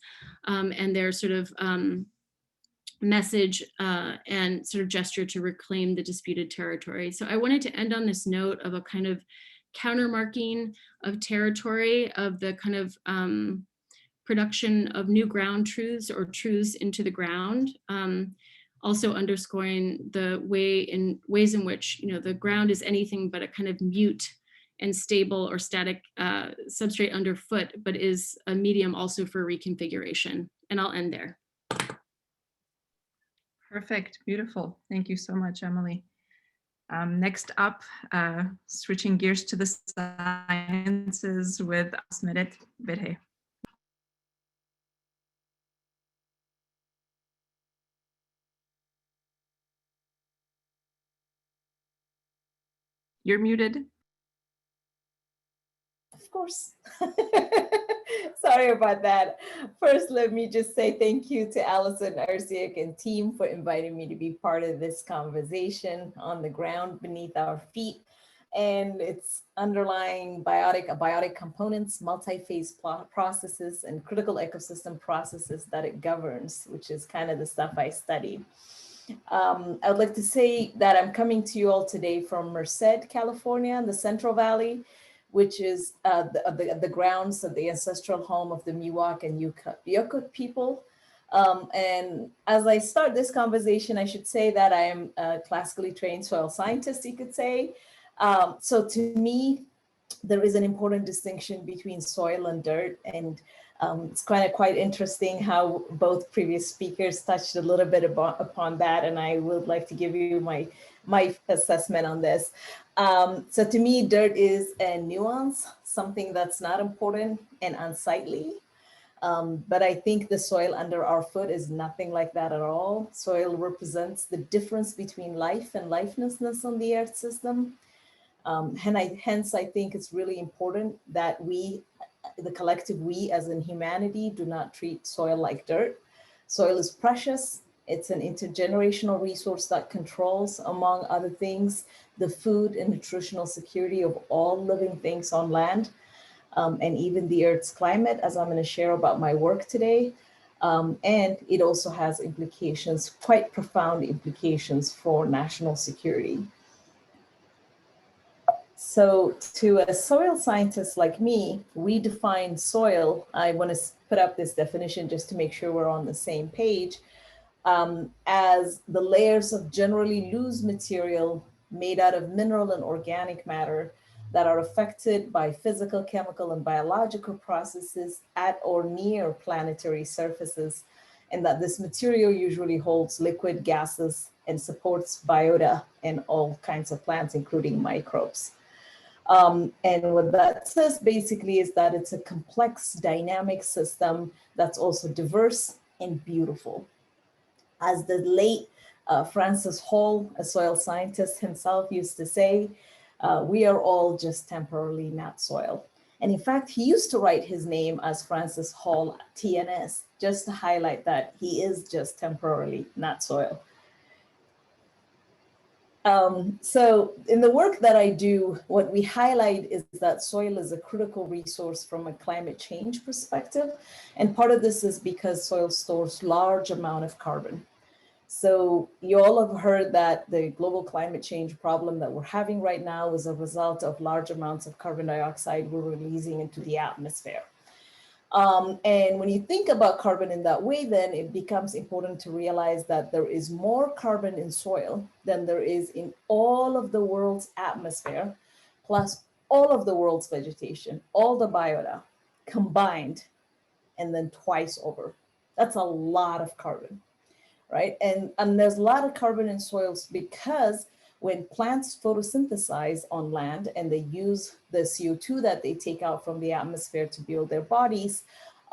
and their sort of message and sort of gesture to reclaim the disputed territory. So I wanted to end on this note of a kind of countermarking of territory, of the kind of production of new ground truths or truths into the ground. Also underscoring the ways in which, you know, the ground is anything but a kind of mute and stable or static substrate underfoot, but is a medium also for reconfiguration. And I'll end there. Perfect, beautiful. Thank you so much, Emily. Next up, switching gears to the sciences with Asmeret Berhe. You're muted. Of course. Sorry about that. First, let me just say thank you to Allison, AROUSSIAK, and team for inviting me to be part of this conversation on the ground beneath our feet and its underlying biotic, abiotic components, multi-phase processes, and critical ecosystem processes that it governs, which is kind of the stuff I study. I would like to say that I'm coming to you all today from Merced, California, in the Central Valley, which is the grounds of the ancestral home of the Miwok and Yukut people. And as I start this conversation, I should say that I am a classically trained soil scientist, you could say. So to me, there is an important distinction between soil and dirt. And it's kind of quite interesting how both previous speakers touched a little bit upon that. And I would like to give you my assessment on this. So to me, dirt is a nuance, something that's not important and unsightly. But I think the soil under our foot is nothing like that at all. Soil represents the difference between life and lifelessness on the earth system. Hence, I think it's really important that we, the collective we as in humanity, do not treat soil like dirt. Soil is precious. It's an intergenerational resource that controls, among other things, the food and nutritional security of all living things on land, and even the Earth's climate, as I'm going to share about my work today. And it also has implications, quite profound implications for national security. So to a soil scientist like me, we define soil. I want to put up this definition just to make sure we're on the same page, as the layers of generally loose material made out of mineral and organic matter that are affected by physical, chemical, and biological processes at or near planetary surfaces, and that this material usually holds liquid, gases, and supports biota and all kinds of plants, including microbes. And what that says basically is that it's a complex dynamic system that's also diverse and beautiful. As the late Francis Hall, a soil scientist himself, used to say, we are all just temporarily not soil. And in fact, he used to write his name as Francis Hall TNS, just to highlight that he is just temporarily not soil. So in the work that I do, what we highlight is that soil is a critical resource from a climate change perspective. And part of this is because soil stores large amount of carbon. So you all have heard that the global climate change problem that we're having right now is a result of large amounts of carbon dioxide we're releasing into the atmosphere. And when you think about carbon in that way, then it becomes important to realize that there is more carbon in soil than there is in all of the world's atmosphere, plus all of the world's vegetation, all the biota combined, and then twice over. That's a lot of carbon, right? And there's a lot of carbon in soils because when plants photosynthesize on land and they use the CO2 that they take out from the atmosphere to build their bodies,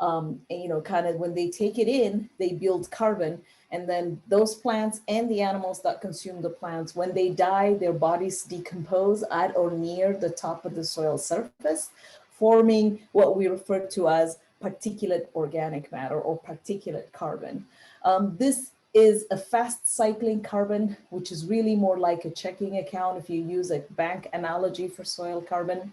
and, kind of when they take it in, they build carbon. And then those plants and the animals that consume the plants, when they die, their bodies decompose at or near the top of the soil surface, forming what we refer to as particulate organic matter or particulate carbon. This is a fast cycling carbon, which is really more like a checking account if you use a bank analogy for soil carbon.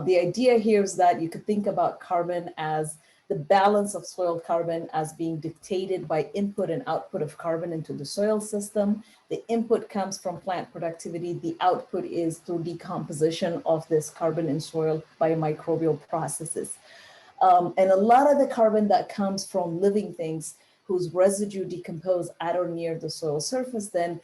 The idea here is that you could think about carbon as the balance of soil carbon as being dictated by input and output of carbon into the soil system. The input comes from plant productivity. The output is through decomposition of this carbon in soil by microbial processes. And a lot of the carbon that comes from living things whose residue decompose at or near the soil surface, then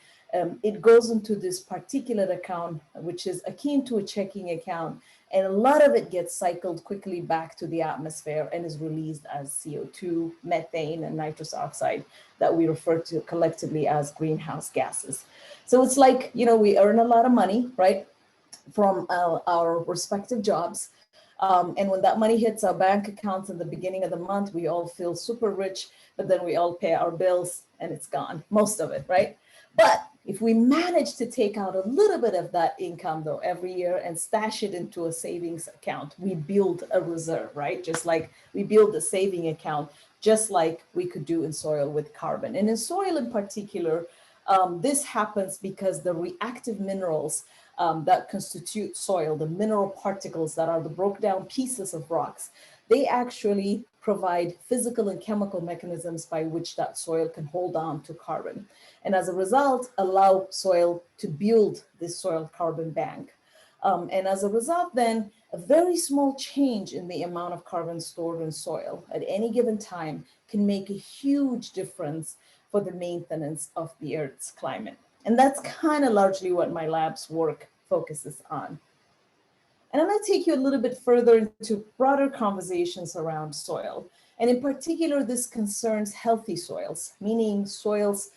it goes into this particulate account, which is akin to a checking account. And a lot of it gets cycled quickly back to the atmosphere and is released as CO2, methane, and nitrous oxide that we refer to collectively as greenhouse gases. So it's like, we earn a lot of money, right, from our respective jobs. And when that money hits our bank accounts at the beginning of the month, we all feel super rich, but then we all pay our bills and it's gone, most of it, right? But if we manage to take out a little bit of that income though every year and stash it into a savings account, we build a reserve, right? Just like we build a saving account, just like we could do in soil with carbon. And in soil in particular, this happens because the reactive minerals that constitute soil, the mineral particles that are the broke down pieces of rocks, they actually provide physical and chemical mechanisms by which that soil can hold on to carbon. And as a result, allow soil to build this soil carbon bank. And as a result, then a very small change in the amount of carbon stored in soil at any given time can make a huge difference for the maintenance of the Earth's climate. And that's kind of largely what my lab's work focuses on. And I'm going to take you a little bit further into broader conversations around soil. And in particular, this concerns healthy soils, meaning soils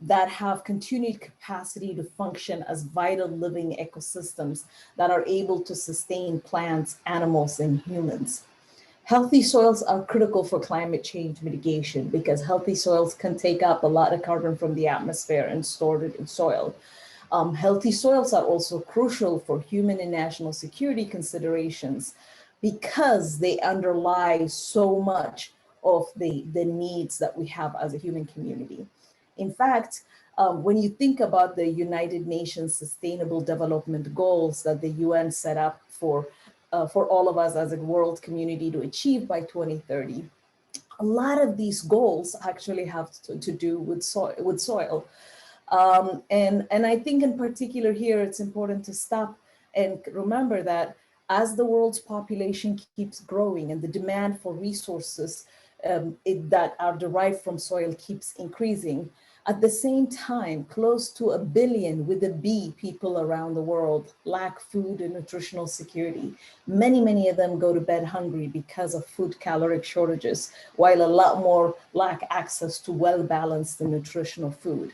that have continued capacity to function as vital living ecosystems that are able to sustain plants, animals, and humans. Healthy soils are critical for climate change mitigation because healthy soils can take up a lot of carbon from the atmosphere and store it in soil. Healthy soils are also crucial for human and national security considerations because they underlie so much of the needs that we have as a human community. In fact, when you think about the United Nations Sustainable Development Goals that the UN set up for all of us as a world community to achieve by 2030, a lot of these goals actually have to do with soil. And I think in particular here, it's important to stop and remember that as the world's population keeps growing and the demand for resources that are derived from soil keeps increasing, at the same time, close to 1 billion with a B people around the world lack food and nutritional security. Many of them go to bed hungry because of food caloric shortages, while a lot more lack access to well-balanced and nutritional food.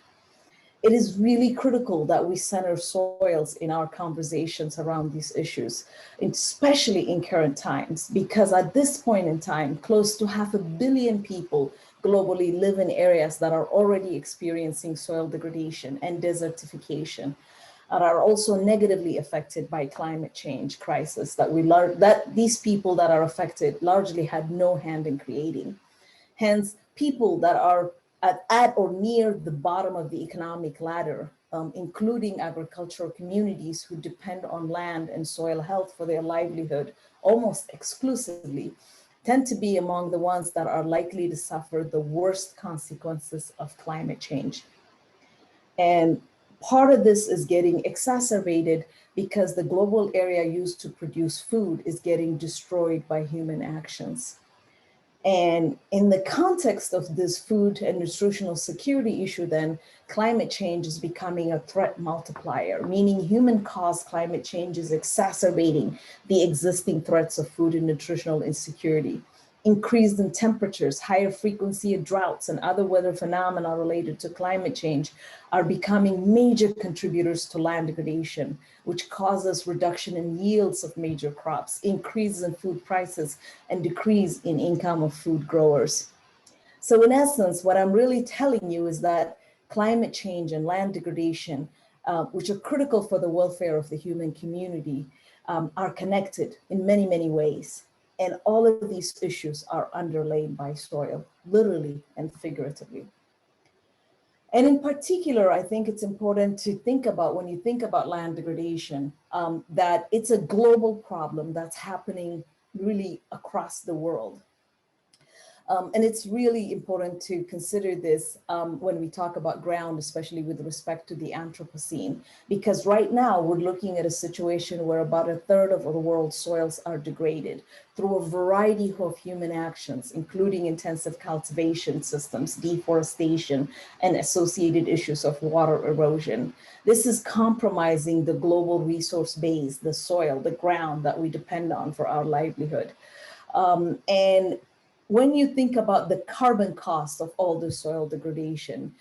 It is really critical that we center soils in our conversations around these issues, especially in current times, because at this point in time, close to 500 million people globally live in areas that are already experiencing soil degradation and desertification, and are also negatively affected by climate change crisis that these people that are affected largely had no hand in creating. Hence, people that are at or near the bottom of the economic ladder, including agricultural communities who depend on land and soil health for their livelihood almost exclusively, tend to be among the ones that are likely to suffer the worst consequences of climate change. And part of this is getting exacerbated because the global area used to produce food is getting destroyed by human actions. And in the context of this food and nutritional security issue, then climate change is becoming a threat multiplier, meaning human-caused climate change is exacerbating the existing threats of food and nutritional insecurity. Increase in temperatures, higher frequency of droughts, and other weather phenomena related to climate change are becoming major contributors to land degradation, which causes reduction in yields of major crops, increases in food prices, and decrease in income of food growers. So in essence, what I'm really telling you is that climate change and land degradation, which are critical for the welfare of the human community, are connected in many, many ways. And all of these issues are underlain by soil, literally and figuratively. And in particular, I think it's important to think about, when you think about land degradation, that it's a global problem that's happening really across the world. And it's really important to consider this when we talk about ground, especially with respect to the Anthropocene, because right now we're looking at a situation where about 1/3 of the world's soils are degraded through a variety of human actions, including intensive cultivation systems, deforestation, and associated issues of water erosion. This is compromising the global resource base, the soil, the ground that we depend on for our livelihood. And when you think about the carbon cost of all the soil degradation,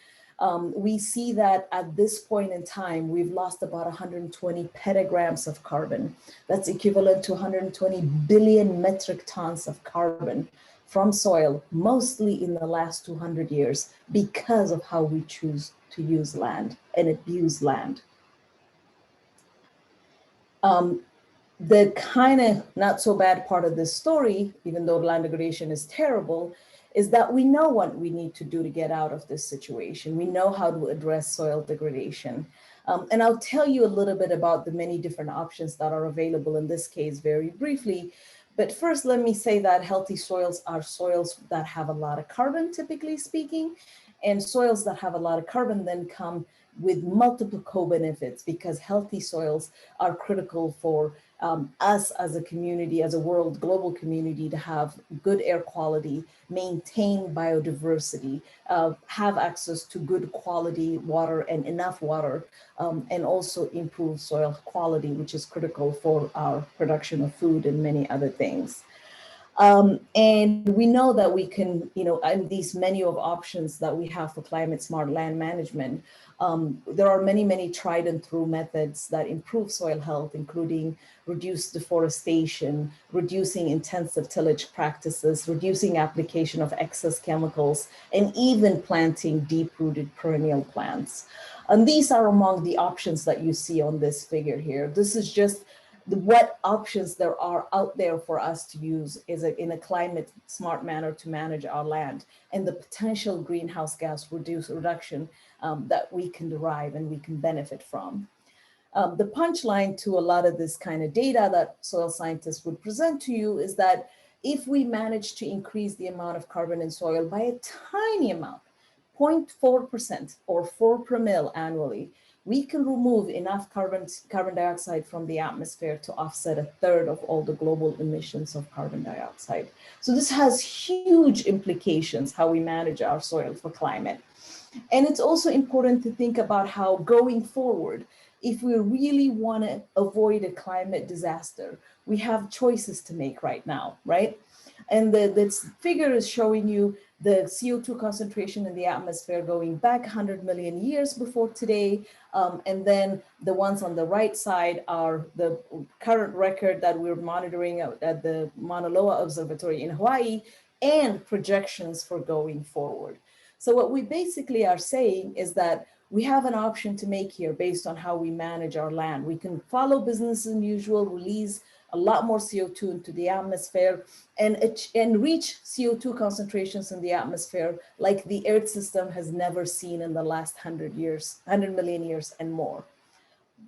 we see that at this point in time, we've lost about 120 petagrams of carbon. That's equivalent to 120 billion metric tons of carbon from soil, mostly in the last 200 years, because of how we choose to use land and abuse land. The kind of not so bad part of this story, even though land degradation is terrible, is that we know what we need to do to get out of this situation. We know how to address soil degradation. And I'll tell you a little bit about the many different options that are available in this case very briefly. But first, let me say that healthy soils are soils that have a lot of carbon, typically speaking, and soils that have a lot of carbon then come with multiple co-benefits, because healthy soils are critical for us as a community, as a world global community, to have good air quality, maintain biodiversity, have access to good quality water and enough water, and also improve soil quality, which is critical for our production of food and many other things. And we know that we can, and these menu of options that we have for climate smart land management, there are many, many tried and true methods that improve soil health, including reduced deforestation, reducing intensive tillage practices, reducing application of excess chemicals, and even planting deep-rooted perennial plants. And these are among the options that you see on this figure here. This is just what options there are out there for us to use in a climate smart manner to manage our land, and the potential greenhouse gas reduction that we can derive and we can benefit from. The punchline to a lot of this kind of data that soil scientists would present to you is that if we manage to increase the amount of carbon in soil by a tiny amount, 0.4% or 4 per mil annually, we can remove enough carbon dioxide from the atmosphere to offset 1/3 of all the global emissions of carbon dioxide. So this has huge implications how we manage our soil for climate. And it's also important to think about how going forward, if we really want to avoid a climate disaster, we have choices to make right now, right? And this figure is showing you the CO2 concentration in the atmosphere going back 100 million years before today. And then the ones on the right side are the current record that we're monitoring at the Mauna Loa Observatory in Hawaii, and projections for going forward. So what we basically are saying is that we have an option to make here based on how we manage our land. We can follow business as usual, release a lot more CO2 into the atmosphere, and reach CO2 concentrations in the atmosphere like the Earth system has never seen in the last 100 years, 100 million years and more.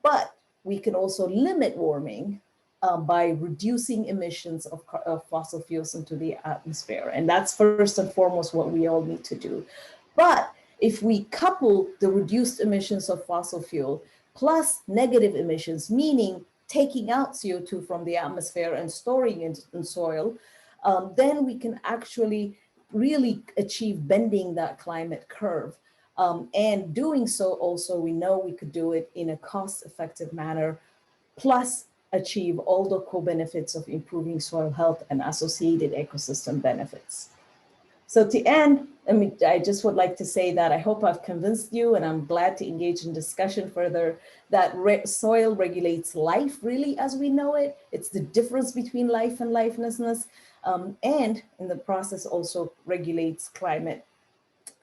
But we can also limit warming by reducing emissions of fossil fuels into the atmosphere. And that's first and foremost what we all need to do. But if we couple the reduced emissions of fossil fuel plus negative emissions, meaning taking out CO2 from the atmosphere and storing it in soil, then we can actually really achieve bending that climate curve. And doing so also, we know we could do it in a cost-effective manner, plus achieve all the co-benefits of improving soil health and associated ecosystem benefits. So to end, I just would like to say that I hope I've convinced you, and I'm glad to engage in discussion further, that soil regulates life really as we know it. It's the difference between life and lifelessness, and in the process also regulates climate.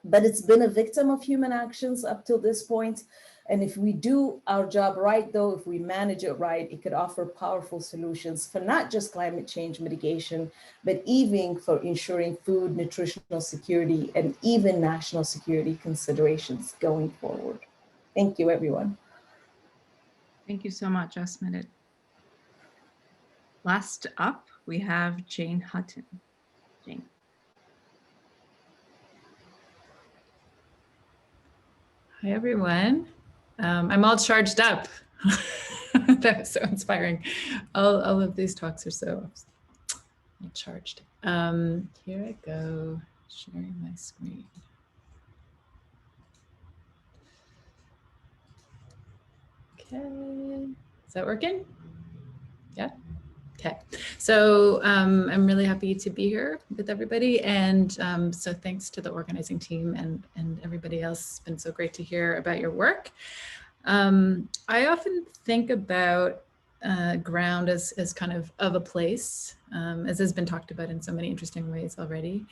But it's been a victim of human actions up till this point. And if we do our job right, though, if we manage it right, it could offer powerful solutions for not just climate change mitigation, but even for ensuring food, nutritional security, and even national security considerations going forward. Thank you, everyone. Thank you so much, Asmodee. Last up, we have Jane Hutton. Jane. Hi, everyone. I'm all charged up. That was so inspiring. All of these talks are so charged. Here I go, sharing my screen. Okay, is that working? Yeah. Okay, so I'm really happy to be here with everybody, and so thanks to the organizing team and everybody else. It's been so great to hear about your work. I often think about ground as kind of a place, as has been talked about in so many interesting ways already.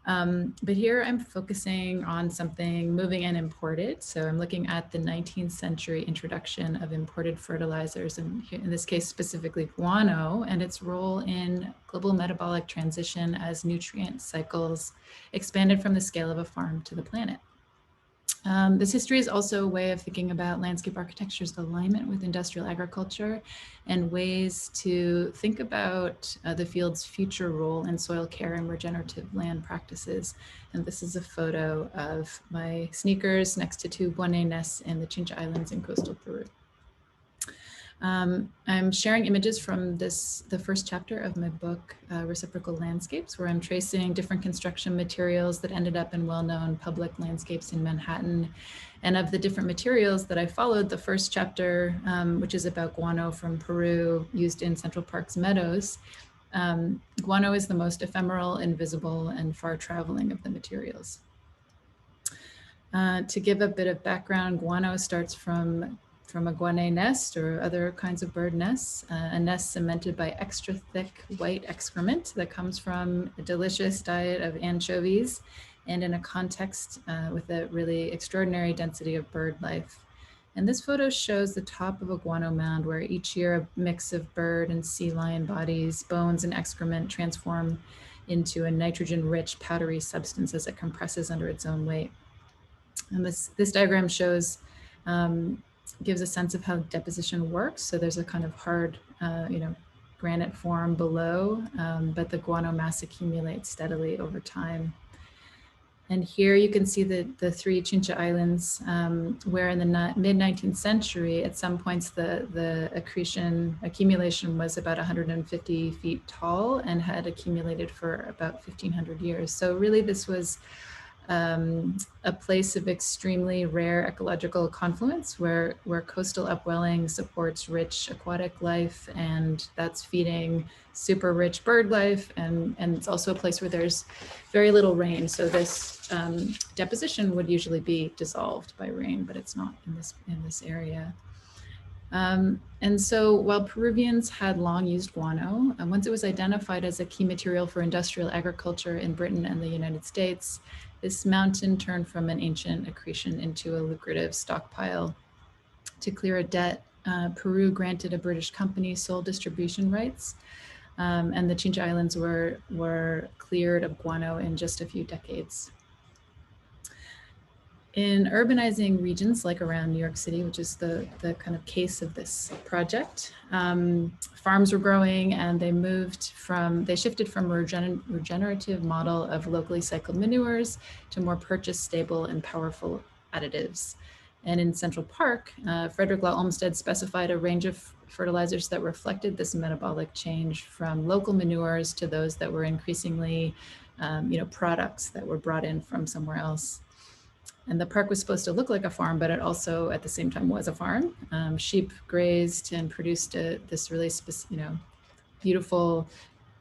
But here I'm focusing on something moving and imported. So I'm looking at the 19th century introduction of imported fertilizers, and in this case specifically guano, and its role in global metabolic transition as nutrient cycles expanded from the scale of a farm to the planet. This history is also a way of thinking about landscape architecture's alignment with industrial agriculture and ways to think about the field's future role in soil care and regenerative land practices. And this is a photo of my sneakers next to two guano nests in the Chinchilla Islands in coastal Peru. I'm sharing images from the first chapter of my book, Reciprocal Landscapes, where I'm tracing different construction materials that ended up in well-known public landscapes in Manhattan. And of the different materials that I followed, the first chapter, which is about guano from Peru used in Central Park's meadows, guano is the most ephemeral, invisible, and far-traveling of the materials. To give a bit of background, guano starts from a guano nest or other kinds of bird nests, a nest cemented by extra thick white excrement that comes from a delicious diet of anchovies and in a context with a really extraordinary density of bird life. And this photo shows the top of a guano mound where each year a mix of bird and sea lion bodies, bones, and excrement transform into a nitrogen-rich powdery substance as it compresses under its own weight. And this diagram shows gives a sense of how deposition works. So there's a kind of hard, granite form below, but the guano mass accumulates steadily over time. And here you can see the three Chinchilla Islands, where in the mid-19th century, at some points, the accumulation was about 150 feet tall and had accumulated for about 1,500 years. So really this was a place of extremely rare ecological confluence where coastal upwelling supports rich aquatic life, and that's feeding super rich bird life, and it's also a place where there's very little rain. So this deposition would usually be dissolved by rain, but it's not in this area. And so while Peruvians had long used guano, once it was identified as a key material for industrial agriculture in Britain and the United States, this mountain turned from an ancient accretion into a lucrative stockpile. To clear a debt, Peru granted a British company sole distribution rights, and the Chinchilla Islands were cleared of guano in just a few decades. In urbanizing regions like around New York City, which is the kind of case of this project, farms were growing, and they shifted from a regenerative model of locally cycled manures to more purchase stable and powerful additives. And in Central Park, Frederick Law Olmsted specified a range of fertilizers that reflected this metabolic change from local manures to those that were increasingly, products that were brought in from somewhere else. And the park was supposed to look like a farm, but it also at the same time was a farm. Sheep grazed and produced this really beautiful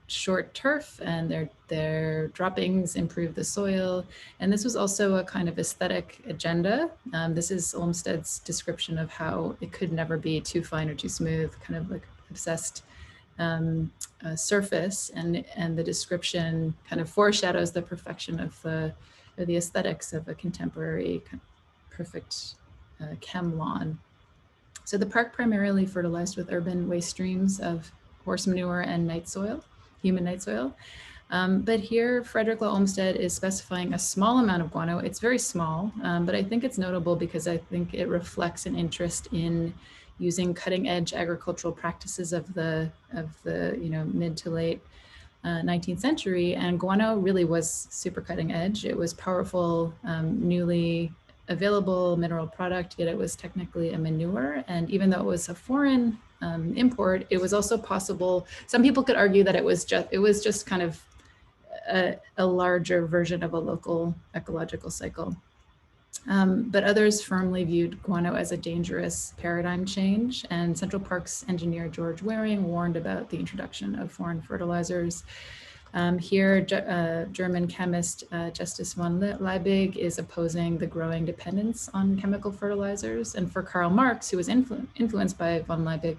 short turf, and their droppings improved the soil. And this was also a kind of aesthetic agenda. This is Olmsted's description of how it could never be too fine or too smooth, kind of like obsessed surface. And the description kind of foreshadows the perfection of the aesthetics of a contemporary perfect chem lawn. So the park primarily fertilized with urban waste streams of horse manure and night soil, human night soil. But here, Frederick Law Olmsted is specifying a small amount of guano. It's very small, but I think it's notable because I think it reflects an interest in using cutting edge agricultural practices of the mid to late 19th century, and guano really was super cutting edge. It was powerful, newly available mineral product, yet it was technically a manure. And even though it was a foreign import, it was also possible. Some people could argue that it was just kind of a larger version of a local ecological cycle. But others firmly viewed guano as a dangerous paradigm change, and Central Park's engineer George Waring warned about the introduction of foreign fertilizers. Here, German chemist Justus von Liebig is opposing the growing dependence on chemical fertilizers. And for Karl Marx, who was influenced by von Liebig,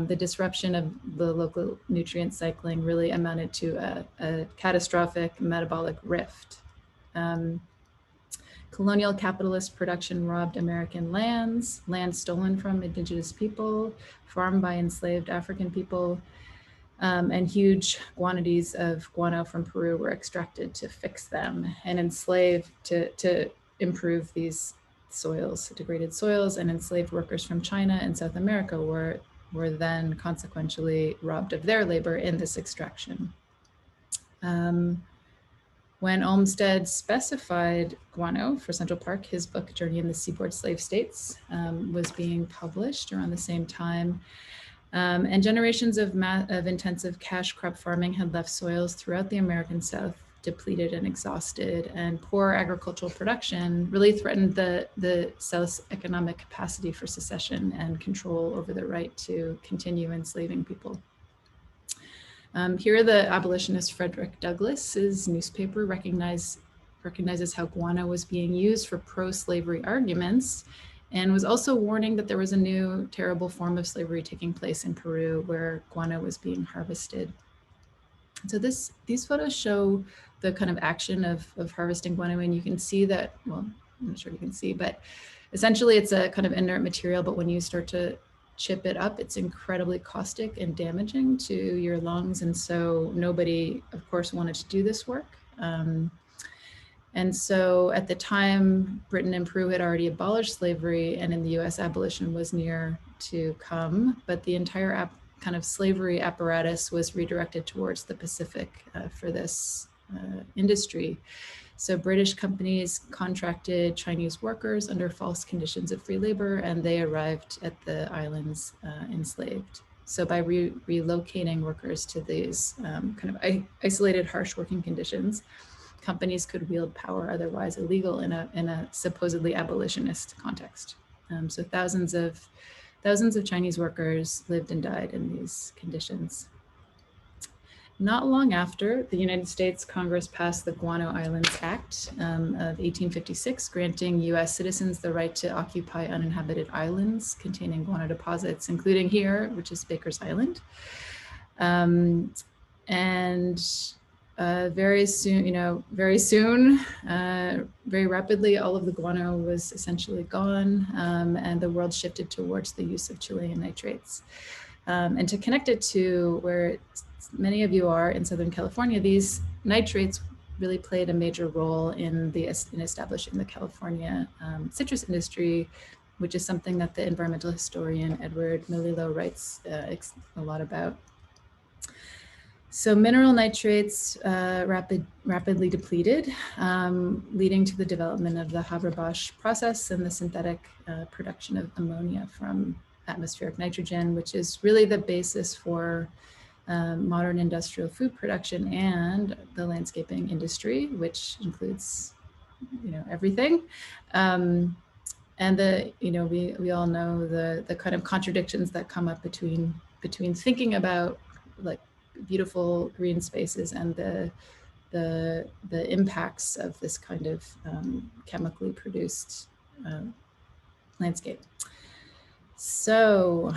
the disruption of the local nutrient cycling really amounted to a catastrophic metabolic rift. Colonial capitalist production robbed American lands, land stolen from indigenous people, farmed by enslaved African people, and huge quantities of guano from Peru were extracted to fix them and enslaved to improve these soils, degraded soils, and enslaved workers from China and South America were then consequentially robbed of their labor in this extraction. When Olmsted specified guano for Central Park, his book, Journey in the Seaboard Slave States, was being published around the same time. And generations of intensive cash crop farming had left soils throughout the American South depleted and exhausted, and poor agricultural production really threatened the South's economic capacity for secession and control over the right to continue enslaving people. Here, the abolitionist Frederick Douglass's newspaper recognizes how guano was being used for pro-slavery arguments, and was also warning that there was a new terrible form of slavery taking place in Peru where guano was being harvested. So these photos show the kind of action of harvesting guano, and you can see that, well, I'm not sure you can see, but essentially it's a kind of inert material, but when you start to chip it up, it's incredibly caustic and damaging to your lungs. And so nobody, of course, wanted to do this work. And so at the time, Britain and Peru had already abolished slavery, and in the US, abolition was near to come, but the entire kind of slavery apparatus was redirected towards the Pacific for this industry. So British companies contracted Chinese workers under false conditions of free labor, and they arrived at the islands enslaved. So by relocating workers to these kind of isolated, harsh working conditions, companies could wield power otherwise illegal in a supposedly abolitionist context. So thousands of Chinese workers lived and died in these conditions. Not long after, the United States Congress passed the Guano Islands Act of 1856, granting US citizens the right to occupy uninhabited islands containing guano deposits, including here, which is Baker's Island. Very rapidly, all of the guano was essentially gone, and the world shifted towards the use of Chilean nitrates. And to connect it to where many of you are in Southern California, these nitrates really played a major role in establishing the California citrus industry, which is something that the environmental historian Edward Melillo writes a lot about. So mineral nitrates rapidly depleted, leading to the development of the Haber-Bosch process and the synthetic production of ammonia from atmospheric nitrogen, which is really the basis for modern industrial food production and the landscaping industry, which includes, everything. And we all know the kind of contradictions that come up between thinking about like beautiful green spaces and the impacts of this kind of chemically produced landscape. So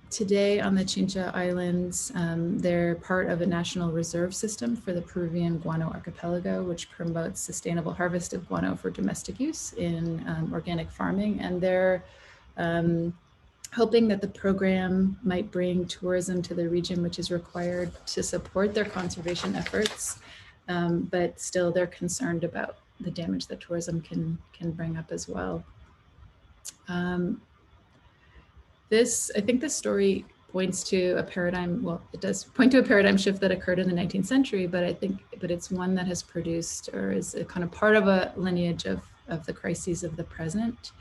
today on the Chinchilla Islands, they're part of a national reserve system for the Peruvian Guano archipelago, which promotes sustainable harvest of guano for domestic use in organic farming. And they're hoping that the program might bring tourism to the region, which is required to support their conservation efforts. But still, they're concerned about the damage that tourism can bring up as well. I think this story points to a paradigm, well, it does point to a paradigm shift that occurred in the 19th century, but it's one that has produced or is a kind of part of a lineage of the crises of the present.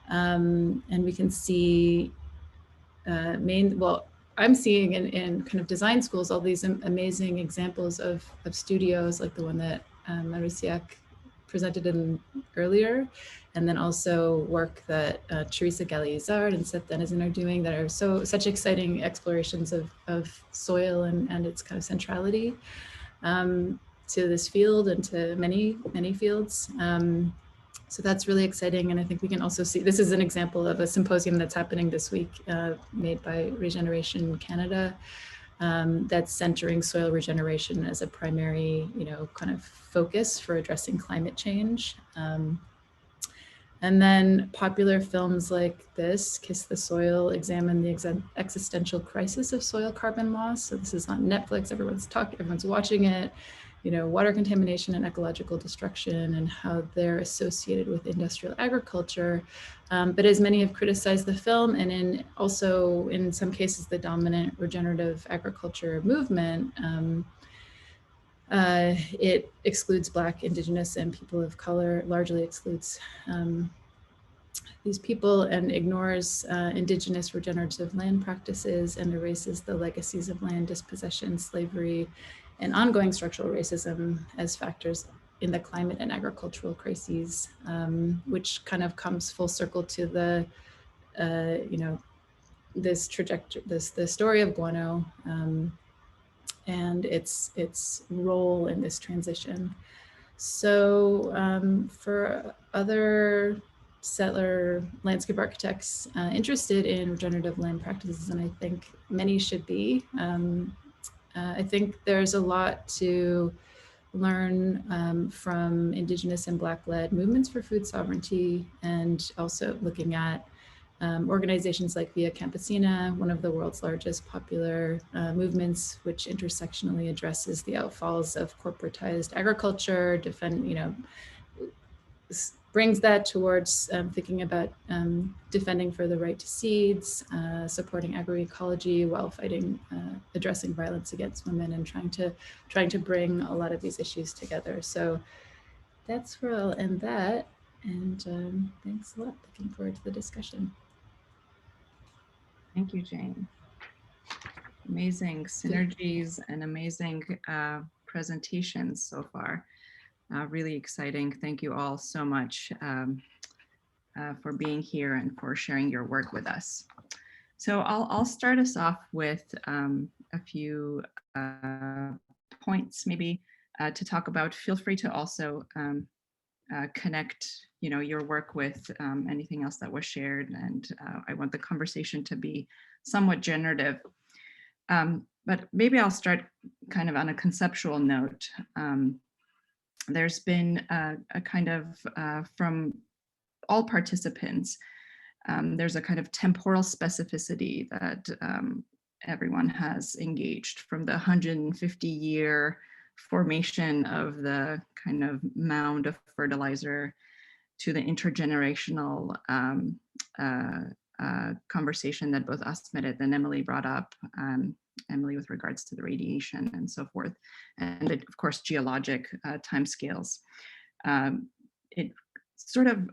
And we can see I'm seeing in kind of design schools all these amazing examples of studios like the one that AROUSSIAK presented in earlier, and then also work that Tracy and Seth Denizen are doing that are such exciting explorations of soil and its kind of centrality to this field and to many fields. So that's really exciting. And I think we can also see, this is an example of a symposium that's happening this week made by Regeneration Canada that's centering soil regeneration as a primary, kind of focus for addressing climate change. And then popular films like this, Kiss the Soil, examine the existential crisis of soil carbon loss. So this is on Netflix, everyone's watching it. Water contamination and ecological destruction and how they're associated with industrial agriculture. But as many have criticized the film and also in some cases, the dominant regenerative agriculture movement, it excludes Black, Indigenous, and people of color, largely excludes these people and ignores Indigenous regenerative land practices and erases the legacies of land dispossession, slavery, and ongoing structural racism as factors in the climate and agricultural crises, which kind of comes full circle to the, this trajectory, the story of guano and its role in this transition. So for other settler landscape architects interested in regenerative land practices, and I think many should be, I think there's a lot to learn from Indigenous and Black-led movements for food sovereignty, and also looking at organizations like Via Campesina, one of the world's largest popular movements, which intersectionally addresses the outfalls of corporatized agriculture, brings that towards thinking about defending for the right to seeds, supporting agroecology while addressing violence against women and trying to bring a lot of these issues together. So that's where I'll end that. And thanks a lot. Looking forward to the discussion. Thank you, Jane. Amazing synergies and amazing presentations so far. Really exciting. Thank you all so much for being here and for sharing your work with us. So I'll start us off with a few points maybe to talk about. Feel free to also connect, your work with anything else that was shared, and I want the conversation to be somewhat generative. But maybe I'll start kind of on a conceptual note. There's been a kind of, from all participants, there's a kind of temporal specificity that everyone has engaged, from the 150-year formation of the kind of mound of fertilizer to the intergenerational conversation that both Asmeret and Emily brought up, Emily with regards to the radiation and so forth, and of course geologic timescales. It sort of,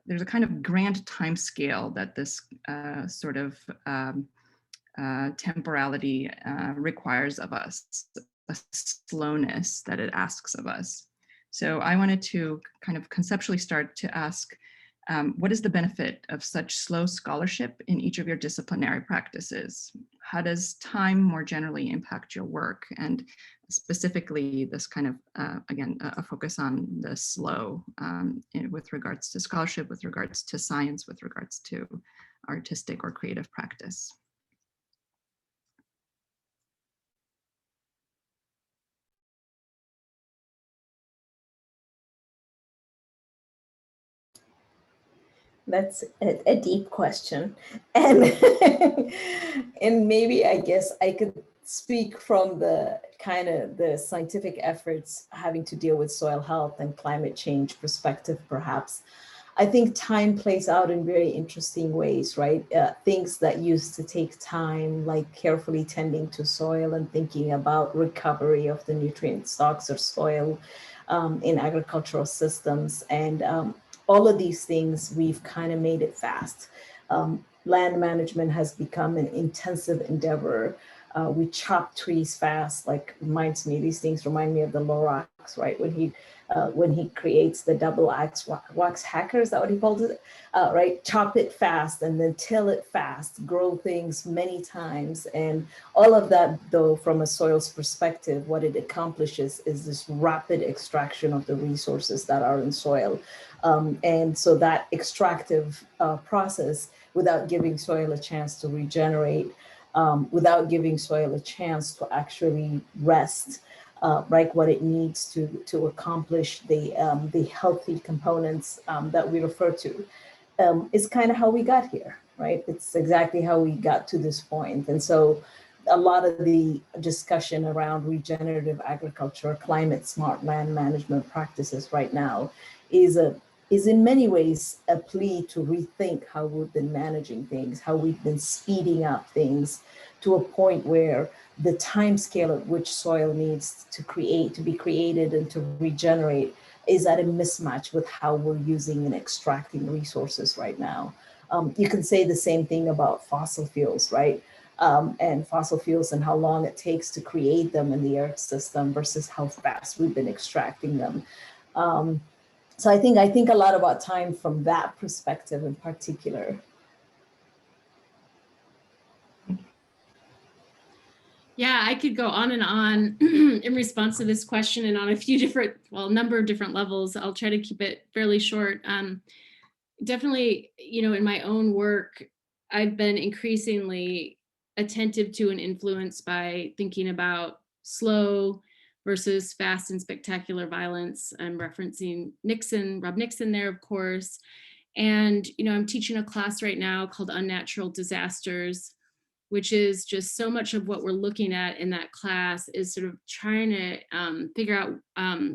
there's a kind of grand time scale that this sort of temporality requires of us, a slowness that it asks of us. So I wanted to kind of conceptually start to ask, what is the benefit of such slow scholarship in each of your disciplinary practices? How does time more generally impact your work? And specifically this kind of, again, a focus on the slow with regards to scholarship, with regards to science, with regards to artistic or creative practice. That's a deep question. And, and maybe I guess I could speak from the kind of the scientific efforts having to deal with soil health and climate change perspective, perhaps. I think time plays out in very interesting ways, right? Things that used to take time, like carefully tending to soil and thinking about recovery of the nutrient stocks or soil in agricultural systems. And all of these things, we've kind of made it fast. Land management has become an intensive endeavor. We chop trees fast, like these things remind me of the Lorax, right? When he creates the double wax hacker, is that what he called it? Right, chop it fast and then till it fast, grow things many times. And all of that, though, from a soil's perspective, what it accomplishes is this rapid extraction of the resources that are in soil. And so that extractive process, without giving soil a chance to regenerate, without giving soil a chance to actually rest, right, what it needs to accomplish the healthy components that we refer to, is kind of how we got here, right? It's exactly how we got to this point. And so a lot of the discussion around regenerative agriculture, climate smart land management practices right now is in many ways a plea to rethink how we've been managing things, how we've been speeding up things to a point where the time scale at which soil needs to be created and to regenerate is at a mismatch with how we're using and extracting resources right now. You can say the same thing about fossil fuels, right? And fossil fuels and how long it takes to create them in the Earth system versus how fast we've been extracting them. So I think a lot about time from that perspective in particular. Yeah, I could go on and on in response to this question and on a number of different levels. I'll try to keep it fairly short. Definitely, in my own work, I've been increasingly attentive to and influenced by thinking about slow versus fast and spectacular violence. I'm referencing Rob Nixon there, of course. And, I'm teaching a class right now called Unnatural Disasters, which is just so much of what we're looking at in that class is sort of trying to figure out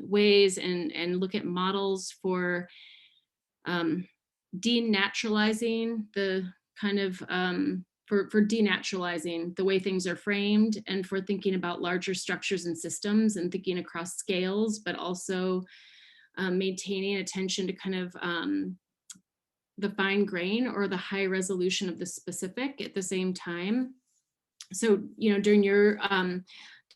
ways and look at models for denaturalizing the kind of, for denaturalizing the way things are framed, and for thinking about larger structures and systems and thinking across scales, but also maintaining attention to kind of the fine grain or the high resolution of the specific at the same time. So, during your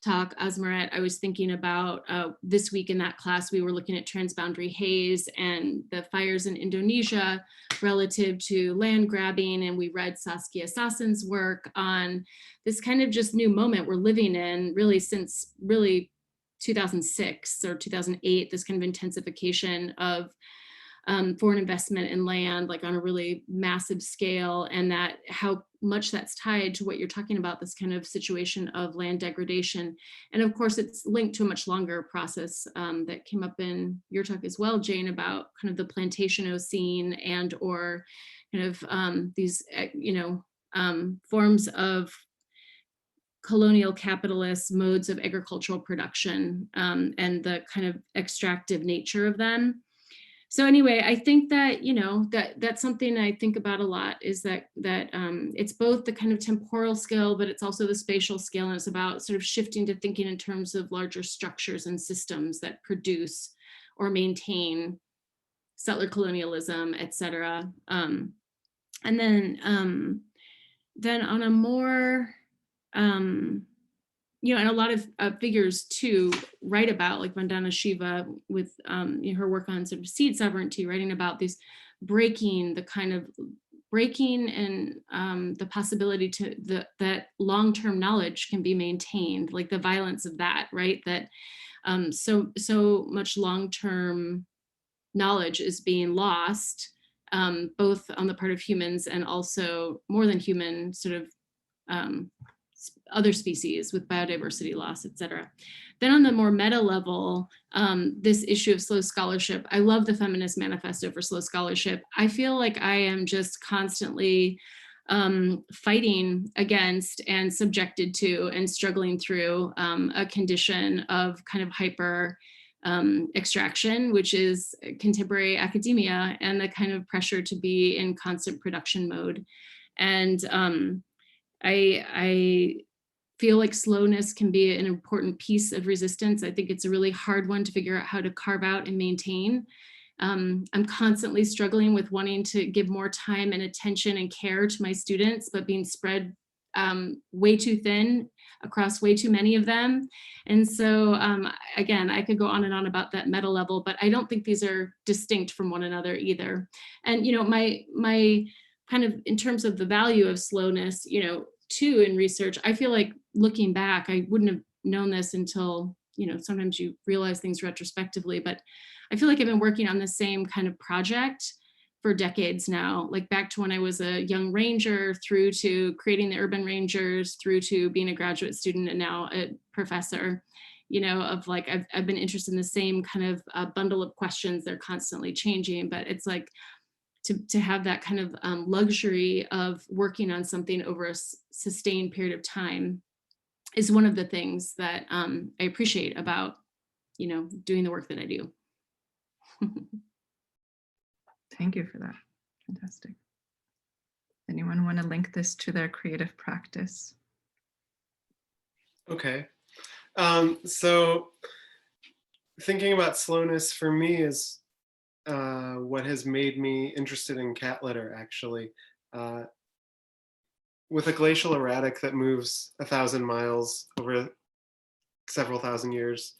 talk, Asmaret, I was thinking about this week in that class, we were looking at transboundary haze and the fires in Indonesia relative to land grabbing. And we read Saskia Sassen's work on this kind of just new moment we're living in really since really 2006 or 2008, this kind of intensification of foreign investment in land, like on a really massive scale, and that how much that's tied to what you're talking about, this kind of situation of land degradation. And of course, it's linked to a much longer process that came up in your talk as well, Jane, about kind of the Plantationocene and or kind of these, forms of colonial capitalist modes of agricultural production and the kind of extractive nature of them. So anyway, I think that, that's something I think about a lot, is that it's both the kind of temporal scale, but it's also the spatial scale. And it's about sort of shifting to thinking in terms of larger structures and systems that produce or maintain settler colonialism, et cetera. And then on a more, and a lot of figures too write about, like Vandana Shiva with her work on sort of seed sovereignty, writing about this breaking and the possibility that long-term knowledge can be maintained, like the violence of that, right? That so much long-term knowledge is being lost, both on the part of humans and also more than human sort of other species with biodiversity loss, et cetera. Then on the more meta level, this issue of slow scholarship, I love the Feminist Manifesto for Slow Scholarship. I feel like I am just constantly fighting against and subjected to and struggling through a condition of kind of hyper extraction, which is contemporary academia, and the kind of pressure to be in constant production mode. And I feel like slowness can be an important piece of resistance. I think it's a really hard one to figure out how to carve out and maintain. I'm constantly struggling with wanting to give more time and attention and care to my students, but being spread way too thin across way too many of them. And so again, I could go on and on about that meta level, but I don't think these are distinct from one another either. And my kind of, in terms of the value of slowness, too, in research, I feel like looking back, I wouldn't have known this until, sometimes you realize things retrospectively, but I feel like I've been working on the same kind of project for decades now, like back to when I was a young ranger, through to creating the urban rangers, through to being a graduate student and now a professor, of like, I've been interested in the same kind of bundle of questions. They're constantly changing, but it's like, to have that kind of luxury of working on something over a sustained period of time is one of the things that I appreciate about, doing the work that I do. Thank you for that. Fantastic. Anyone want to link this to their creative practice? Okay. So thinking about slowness for me is what has made me interested in cat litter, actually. With a glacial erratic that moves 1,000 miles over several thousand years,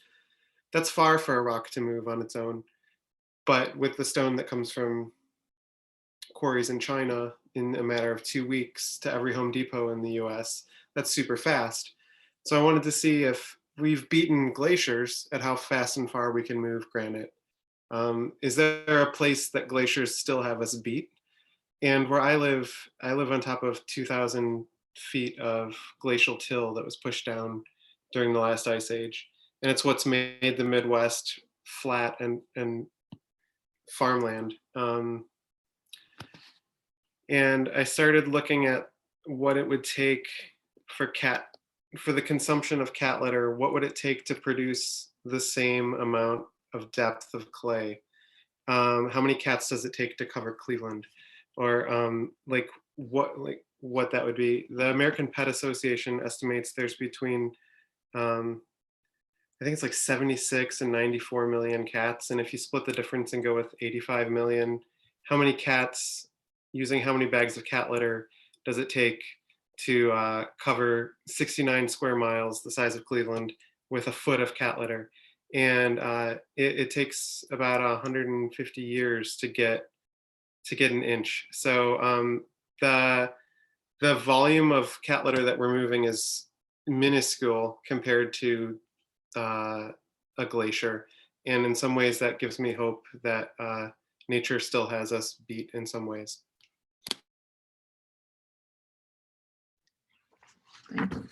that's far for a rock to move on its own. But with the stone that comes from quarries in China in a matter of 2 weeks to every Home Depot in the US, that's super fast. So I wanted to see if we've beaten glaciers at how fast and far we can move granite. Is there a place that glaciers still have us beat? And where I live on top of 2,000 feet of glacial till that was pushed down during the last ice age. And it's what's made the Midwest flat and farmland. And I started looking at what it would take for the consumption of cat litter. What would it take to produce the same amount of depth of clay? How many cats does it take to cover Cleveland? Or what that would be. The American Pet Association estimates there's between, I think it's like 76 and 94 million cats. And if you split the difference and go with 85 million, how many cats, using how many bags of cat litter does it take to cover 69 square miles, the size of Cleveland, with a foot of cat litter. And it takes about 150 years to get an inch. So the volume of cat litter that we're moving is minuscule compared to a glacier. And in some ways that gives me hope that nature still has us beat in some ways. Thank you.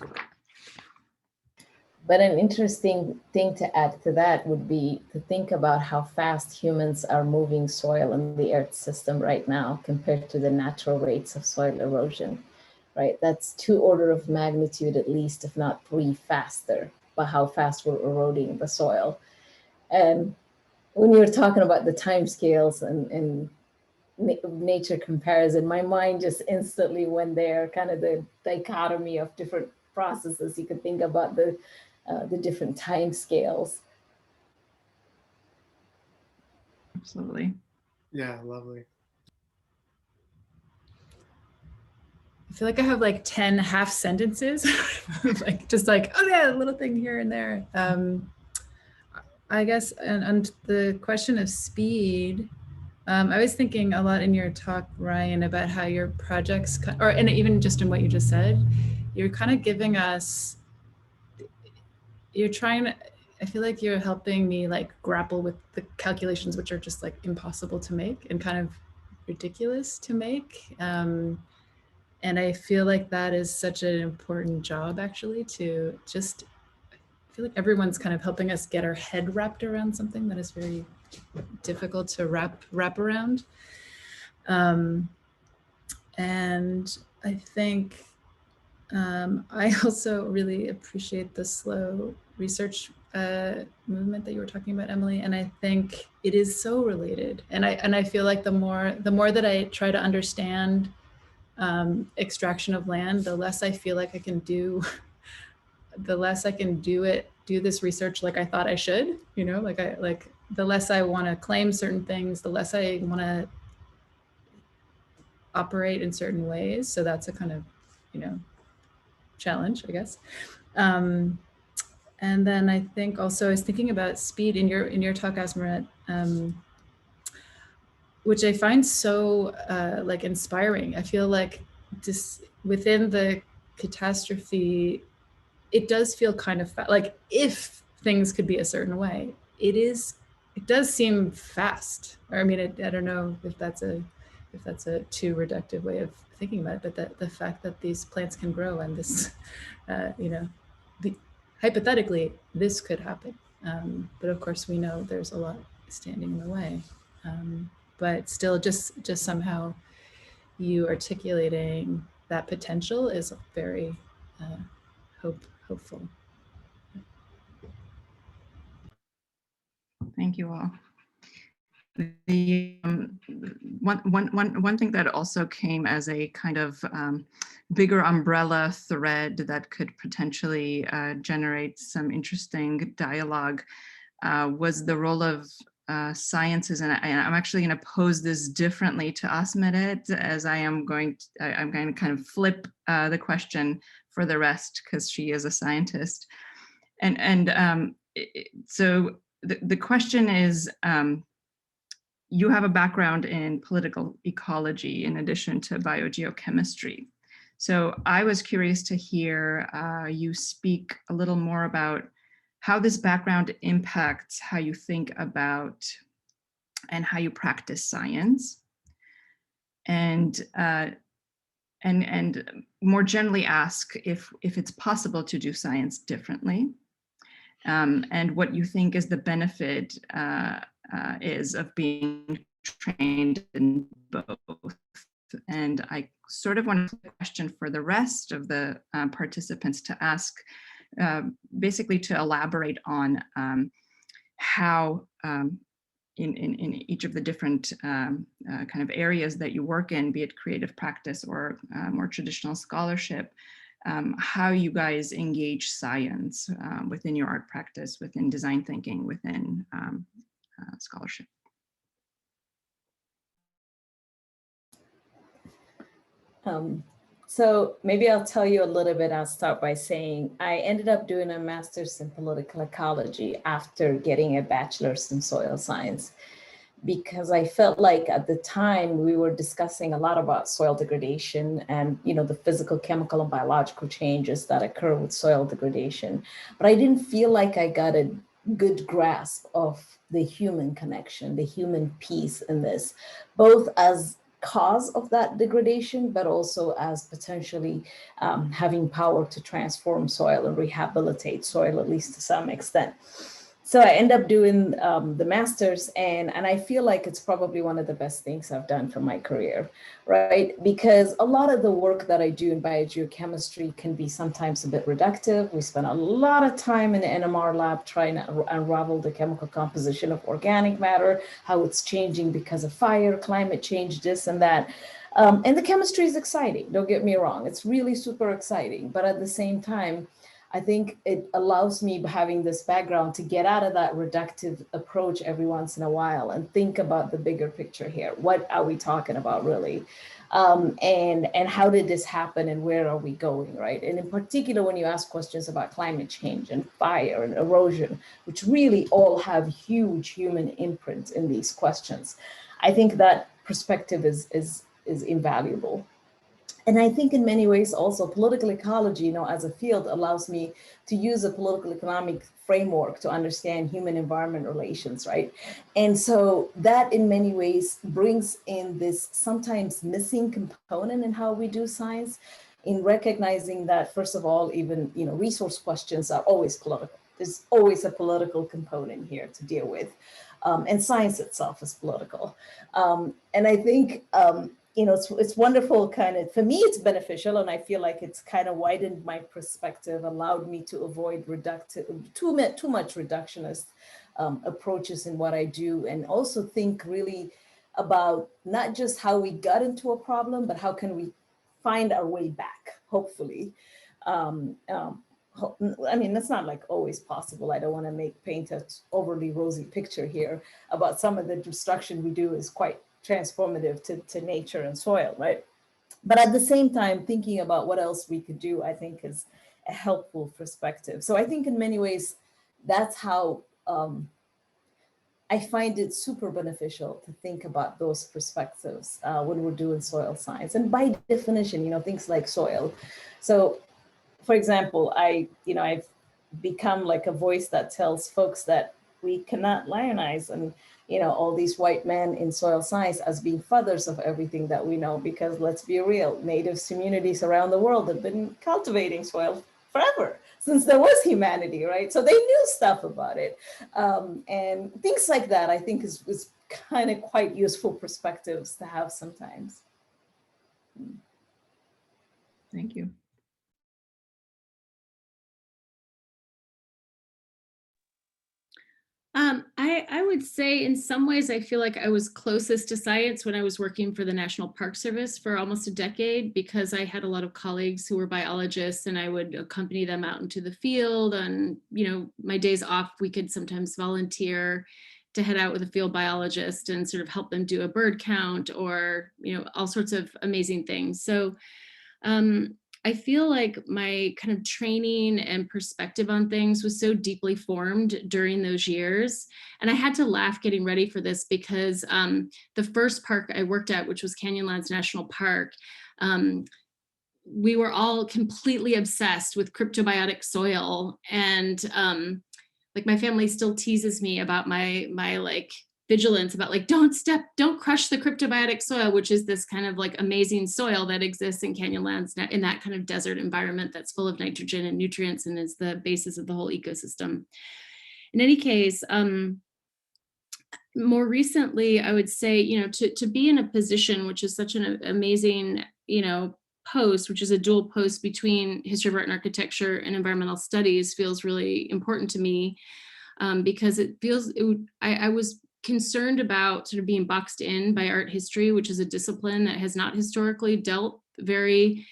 But an interesting thing to add to that would be to think about how fast humans are moving soil in the Earth system right now compared to the natural rates of soil erosion, right? That's 2 orders of magnitude at least, if not 3 faster, by how fast we're eroding the soil. And when you're talking about the timescales and nature comparison, my mind just instantly went there, kind of the dichotomy of different processes. You could think about the different time scales. Absolutely. Yeah, lovely. I feel like I have like 10 half sentences, like just like, oh yeah, a little thing here and there. I guess, and the question of speed, I was thinking a lot in your talk, Ryan, about how your projects, and even just in what you just said, you're kind of giving us, you're trying to, I feel like you're helping me like grapple with the calculations, which are just like impossible to make and kind of ridiculous to make. And I feel like that is such an important job actually, to just, I feel like everyone's kind of helping us get our head wrapped around something that is very difficult to wrap around. And I think I also really appreciate the slow research movement that you were talking about, Emily. And I think it is so related. And I feel like the more that I try to understand extraction of land, the less I feel like I can do, the less I can do this research like I thought I should, you know, like the less I want to claim certain things, the less I want to operate in certain ways. So that's a kind of, you know, challenge, I guess. And then I think also I was thinking about speed in your talk, Asmaret, which I find so like inspiring. I feel like just within the catastrophe, it does feel kind of like if things could be a certain way, it does seem fast. Or I mean, I don't know if that's a too reductive way of thinking about it, but the fact that these plants can grow and this, you know, hypothetically, this could happen. But of course we know there's a lot standing in the way. But still just somehow you articulating that potential is very hopeful. Thank you all. The one thing that also came as a kind of bigger umbrella thread that could potentially generate some interesting dialogue was the role of sciences, and I'm actually going to pose this differently to Asmaret, as I'm going to kind of flip the question for the rest because she is a scientist, and so the question is. You have a background in political ecology in addition to biogeochemistry. So I was curious to hear you speak a little more about how this background impacts how you think about and how you practice science. And more generally ask if it's possible to do science differently. And what you think is the benefit is of being trained in both. And I sort of want to put a question for the rest of the participants to ask, basically to elaborate on how in each of the different kind of areas that you work in, be it creative practice or more traditional scholarship, how you guys engage science within your art practice, within design thinking, within scholarship. So maybe I'll tell you a little bit. I'll start by saying I ended up doing a master's in political ecology after getting a bachelor's in soil science, because I felt like at the time we were discussing a lot about soil degradation and, you know, the physical, chemical, and biological changes that occur with soil degradation. But I didn't feel like I got a good grasp of the human connection, the human piece in this, both as cause of that degradation, but also as potentially having power to transform soil and rehabilitate soil, at least to some extent. So I end up doing the master's, and I feel like it's probably one of the best things I've done for my career, right? Because a lot of the work that I do in biogeochemistry can be sometimes a bit reductive. We spend a lot of time in the NMR lab trying to unravel the chemical composition of organic matter, how it's changing because of fire, climate change, this and that. And the chemistry is exciting, don't get me wrong. It's really super exciting, but at the same time, I think it allows me, having this background, to get out of that reductive approach every once in a while and think about the bigger picture here. What are we talking about really? And how did this happen and where are we going, right? And in particular, when you ask questions about climate change and fire and erosion, which really all have huge human imprints in these questions, I think that perspective is invaluable. And I think in many ways also political ecology, you know, as a field allows me to use a political economic framework to understand human environment relations, right? And so that in many ways brings in this sometimes missing component in how we do science, in recognizing that, first of all, even, you know, resource questions are always political. There's always a political component here to deal with. And science itself is political. And I think, you know, it's wonderful kind of, for me, it's beneficial. And I feel like it's kind of widened my perspective, allowed me to avoid too much reductionist approaches in what I do. And also think really about not just how we got into a problem, but how can we find our way back, hopefully. I mean, that's not like always possible. I don't want to paint an overly rosy picture here about some of the destruction we do is quite transformative to nature and soil, right? But at the same time, thinking about what else we could do, I think is a helpful perspective. So I think in many ways, that's how I find it super beneficial to think about those perspectives when we're doing soil science. And by definition, you know, things like soil. So for example, I've become like a voice that tells folks that we cannot lionize and, you know, all these white men in soil science as being fathers of everything that we know, because let's be real, native communities around the world have been cultivating soil forever, since there was humanity, right? So they knew stuff about it. And things like that, I think is kind of quite useful perspectives to have sometimes. Thank you. I would say in some ways, I feel like I was closest to science when I was working for the National Park Service for almost a decade, because I had a lot of colleagues who were biologists and I would accompany them out into the field. And, you know, my days off, we could sometimes volunteer to head out with a field biologist and sort of help them do a bird count or, you know, all sorts of amazing things. So I feel like my kind of training and perspective on things was so deeply formed during those years. And I had to laugh getting ready for this because the first park I worked at, which was Canyonlands National Park, we were all completely obsessed with cryptobiotic soil. And like my family still teases me about my like vigilance about like, don't crush the cryptobiotic soil, which is this kind of like amazing soil that exists in Canyonlands in that kind of desert environment that's full of nitrogen and nutrients and is the basis of the whole ecosystem. In any case, more recently, I would say, you know, to be in a position, which is such an amazing, you know, post, which is a dual post between history of art and architecture and environmental studies, feels really important to me because I was concerned about sort of being boxed in by art history, which is a discipline that has not historically dealt in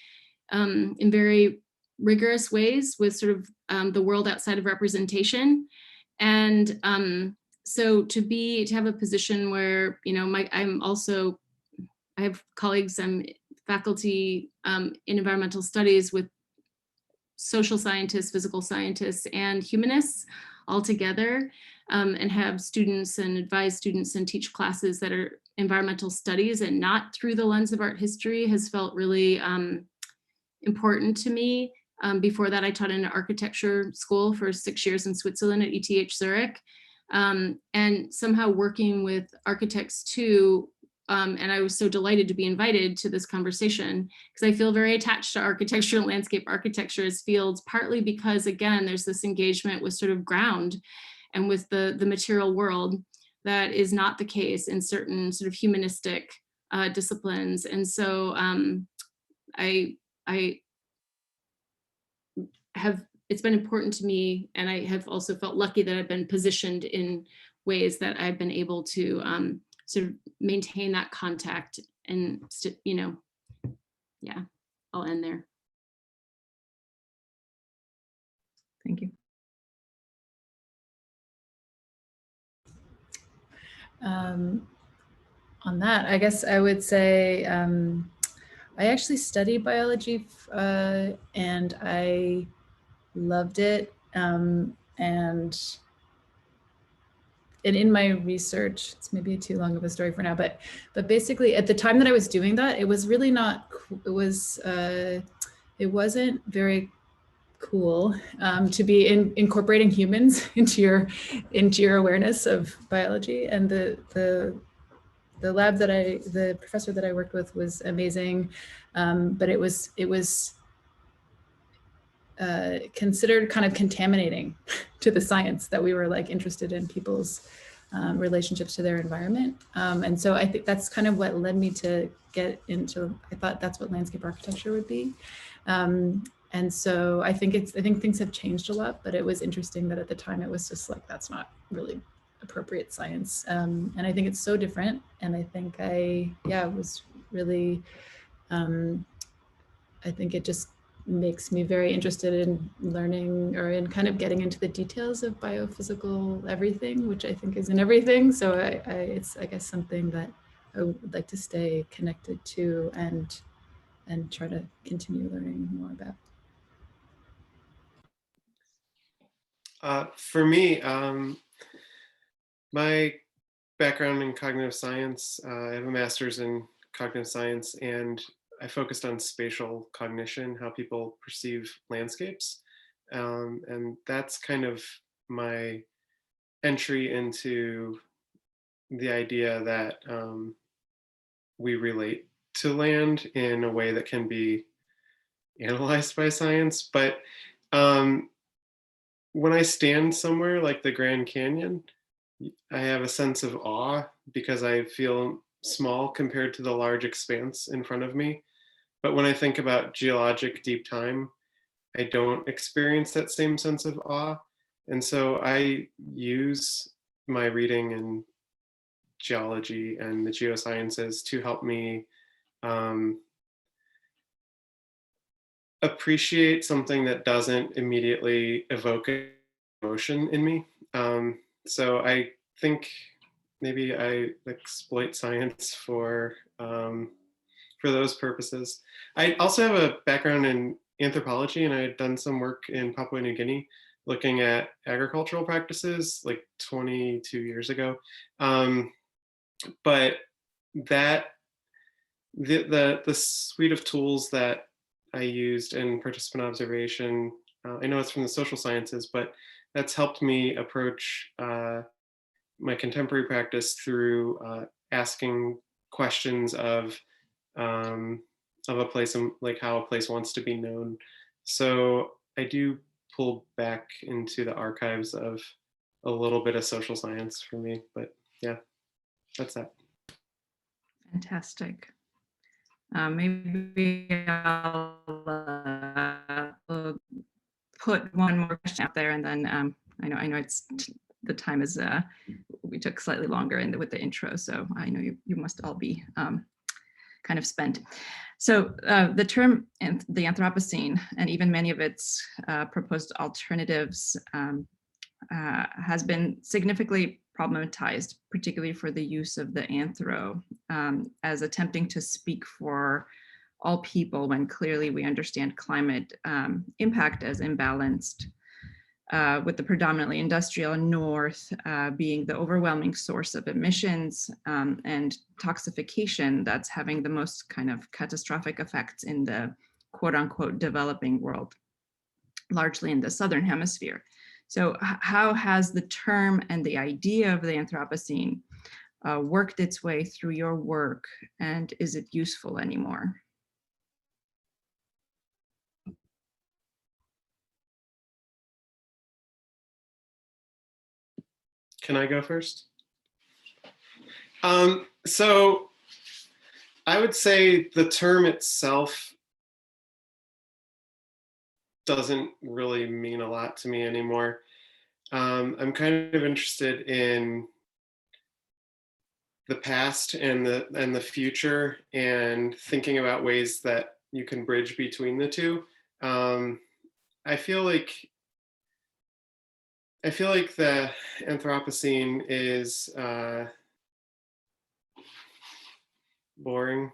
very rigorous ways with sort of the world outside of representation. And so to have a position where, you know, I have colleagues I'm faculty in environmental studies with social scientists, physical scientists, and humanists all together, and have students and advise students and teach classes that are environmental studies and not through the lens of art history has felt really important to me. Before that, I taught in an architecture school for 6 years in Switzerland at ETH Zurich. And somehow working with architects too, and I was so delighted to be invited to this conversation because I feel very attached to architecture and landscape architecture as fields, partly because, again, there's this engagement with sort of ground and with the material world that is not the case in certain sort of humanistic disciplines. And so I have, it's been important to me, and I have also felt lucky that I've been positioned in ways that I've been able to sort of maintain that contact and, you know, yeah, I'll end there. Thank you. On that, I guess I would say I actually studied biology and I loved it. And in my research, it's maybe too long of a story for now, but basically at the time that I was doing that, it was really not, it wasn't very cool to be incorporating humans into your awareness of biology. And the lab that the professor that I worked with was amazing, but it was considered kind of contaminating to the science that we were like interested in people's relationships to their environment. And so I think that's kind of what led me to get into, I thought that's what landscape architecture would be. And so I think things have changed a lot, but it was interesting that at the time it was just like, that's not really appropriate science. And I think it's so different. And I think was really, I think it just makes me very interested in learning or in kind of getting into the details of biophysical everything, which I think is in everything. So it's, I guess, something that I would like to stay connected to and try to continue learning more about. For me, my background in cognitive science, I have a master's in cognitive science, and I focused on spatial cognition, how people perceive landscapes. And that's kind of my entry into the idea that we relate to land in a way that can be analyzed by science. But when I stand somewhere like the Grand Canyon, I have a sense of awe because I feel small compared to the large expanse in front of me. But when I think about geologic deep time, I don't experience that same sense of awe. And so I use my reading in geology and the geosciences to help me appreciate something that doesn't immediately evoke emotion in me. So I think maybe I exploit science for those purposes. I also have a background in anthropology, and I had done some work in Papua New Guinea looking at agricultural practices like 22 years ago. But that the suite of tools that I used in participant observation, I know it's from the social sciences, but that's helped me approach my contemporary practice through asking questions of a place and like how a place wants to be known. So I do pull back into the archives of a little bit of social science for me, but yeah, that's that. Fantastic. Maybe I'll put one more question out there, and then I know it's the time is we took slightly longer with the intro, so I know you must all be kind of spent. So the term the Anthropocene, and even many of its proposed alternatives, has been significantly problematized, particularly for the use of the anthro, as attempting to speak for all people, when clearly we understand climate impact as imbalanced, with the predominantly industrial north being the overwhelming source of emissions and toxification that's having the most kind of catastrophic effects in the quote unquote developing world, largely in the Southern Hemisphere. So how has the term and the idea of the Anthropocene worked its way through your work, and is it useful anymore? Can I go first? So I would say the term itself doesn't really mean a lot to me anymore. I'm kind of interested in the past and the future, and thinking about ways that you can bridge between the two. I feel like the Anthropocene is boring.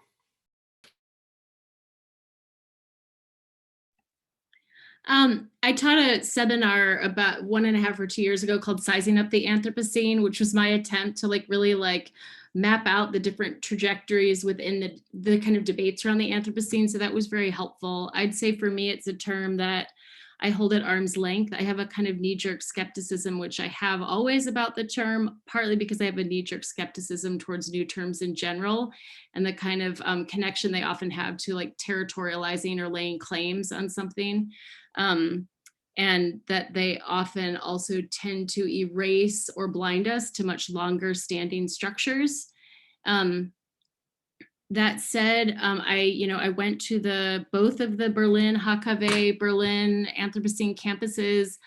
I taught a seminar about 1.5 or 2 years ago called Sizing Up the Anthropocene, which was my attempt to really map out the different trajectories within the kind of debates around the Anthropocene. So that was very helpful. I'd say for me, it's a term that I hold at arm's length. I have a kind of knee-jerk skepticism, which I have always about the term, partly because I have a knee-jerk skepticism towards new terms in general, and the kind of connection they often have to like territorializing or laying claims on something. And that they often also tend to erase or blind us to much longer standing structures. That said, I went to both of the Berlin, HKW, Berlin Anthropocene campuses.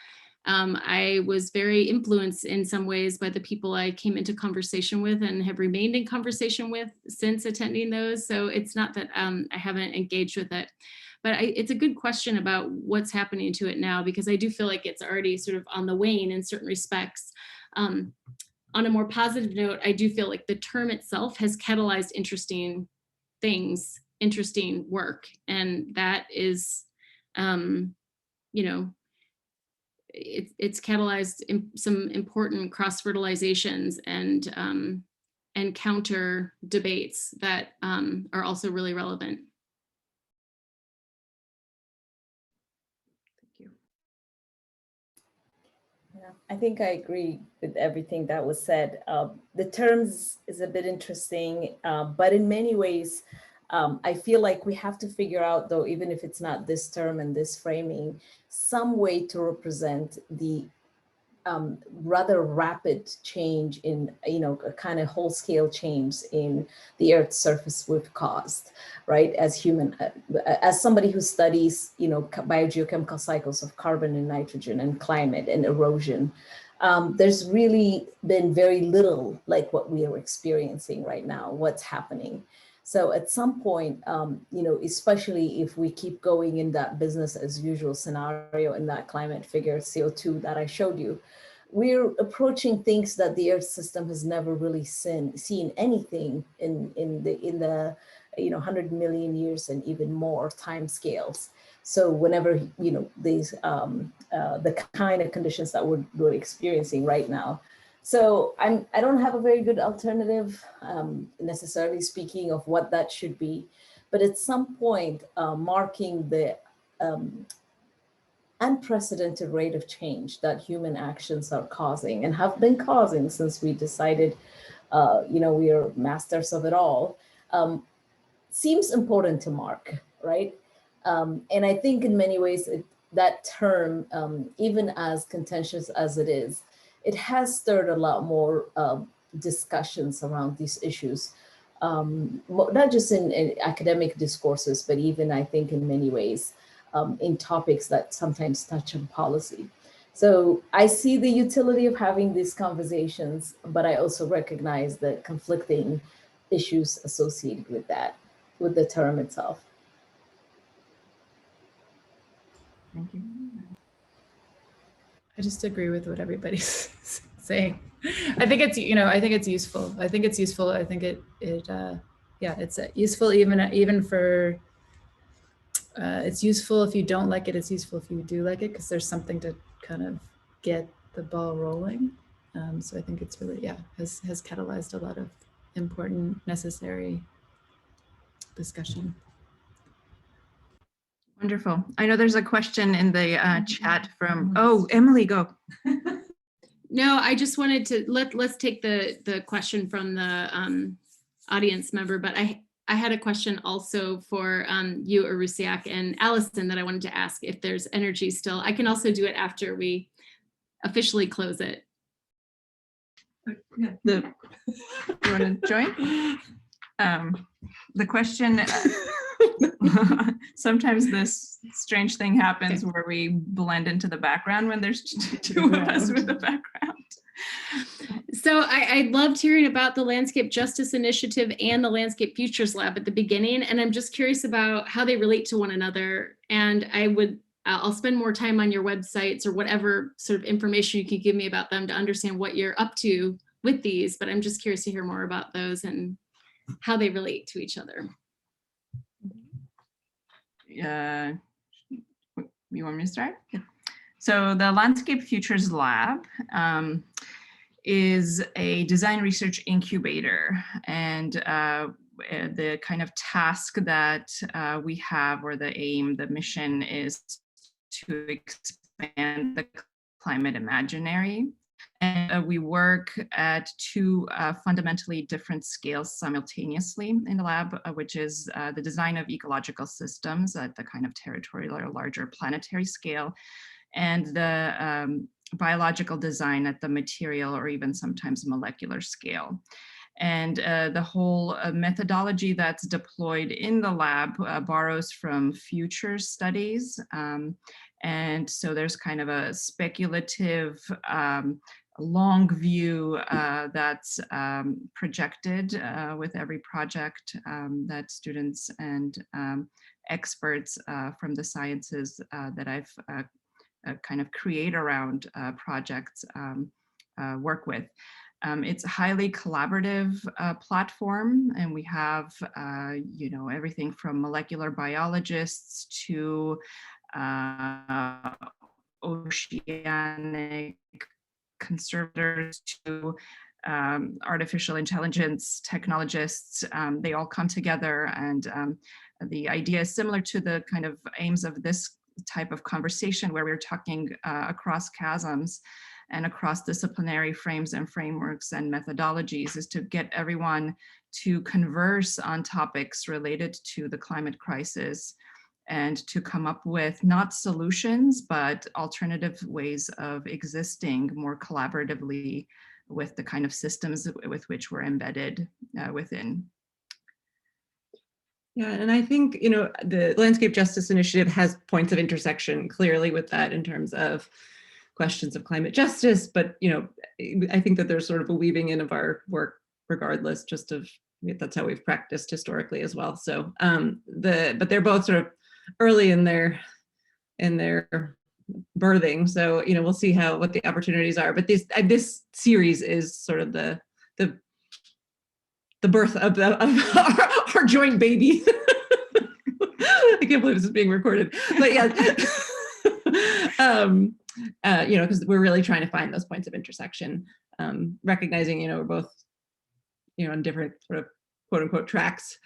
I was very influenced in some ways by the people I came into conversation with and have remained in conversation with since attending those. So it's not that I haven't engaged with it, but it's a good question about what's happening to it now, because I do feel like it's already sort of on the wane in certain respects. On a more positive note, I do feel like the term itself has catalyzed interesting things, interesting work. And that is, it's catalyzed some important cross-fertilizations and counter debates that are also really relevant. I think I agree with everything that was said. The terms is a bit interesting, but in many ways, I feel like we have to figure out, though, even if it's not this term and this framing, some way to represent the rather rapid change in, a kind of whole scale change in the Earth's surface we've caused, right? As somebody who studies, biogeochemical cycles of carbon and nitrogen and climate and erosion, there's really been very little like what we are experiencing right now, what's happening. So at some point, especially if we keep going in that business as usual scenario in that climate figure CO2 that I showed you, we're approaching things that the Earth system has never really seen anything in the 100 million years and even more time scales. So whenever these the kind of conditions that we're experiencing right now. So I don't have a very good alternative, necessarily speaking, of what that should be, but at some point, marking the unprecedented rate of change that human actions are causing and have been causing since we decided, we are masters of it all, seems important to mark, right? And I think in many ways that term, even as contentious as it is, it has stirred a lot more discussions around these issues, not just in academic discourses, but even I think in many ways in topics that sometimes touch on policy. So I see the utility of having these conversations, but I also recognize the conflicting issues associated with that, with the term itself. Thank you. I just agree with what everybody's saying. I think it's, I think it's useful. I think it's useful. I think it's useful even for it's useful if you don't like it, it's useful if you do like it, because there's something to kind of get the ball rolling. So I think it's really, yeah, has catalyzed a lot of important, necessary discussion. Wonderful. I know there's a question in the chat from, oh, Emily, go. No, I just wanted to let's take the question from the audience member, but I had a question also for you, AROUSSIAK, and Allison that I wanted to ask if there's energy still. I can also do it after we officially close it. You want to join? The question, sometimes this strange thing happens where we blend into the background when there's two of us with the background. So I loved hearing about the Landscape Justice Initiative and the Landscape Futures Lab at the beginning, and I'm just curious about how they relate to one another. And I'll spend more time on your websites or whatever sort of information you can give me about them to understand what you're up to with these, but I'm just curious to hear more about those and how they relate to each other. You want me to start? Yeah. So the Landscape Futures Lab is a design research incubator, and the kind of task that we have, or the aim, the mission, is to expand the climate imaginary. And we work at two fundamentally different scales simultaneously in the lab, which is the design of ecological systems at the kind of territorial or larger planetary scale, and the biological design at the material or even sometimes molecular scale. And the whole methodology that's deployed in the lab borrows from future studies. And so there's kind of a speculative long view that's projected with every project that students and experts from the sciences that I've kind of create around projects work with. It's a highly collaborative platform, and we have, everything from molecular biologists to oceanic conservators to artificial intelligence technologists. They all come together, and the idea is similar to the kind of aims of this type of conversation, where we're talking across chasms and across disciplinary frames and frameworks and methodologies, is to get everyone to converse on topics related to the climate crisis and to come up with not solutions, but alternative ways of existing more collaboratively with the kind of systems with which we're embedded within. Yeah, and I think, the Landscape Justice Initiative has points of intersection clearly with that in terms of questions of climate justice, but, I think that there's sort of a weaving in of our work regardless, just of, that's how we've practiced historically as well. So, but they're both sort of early in their birthing. So, we'll see what the opportunities are, but this series is sort of the birth of our joint baby. I can't believe this is being recorded, but yeah, because we're really trying to find those points of intersection, recognizing, we're both, on different sort of quote unquote tracks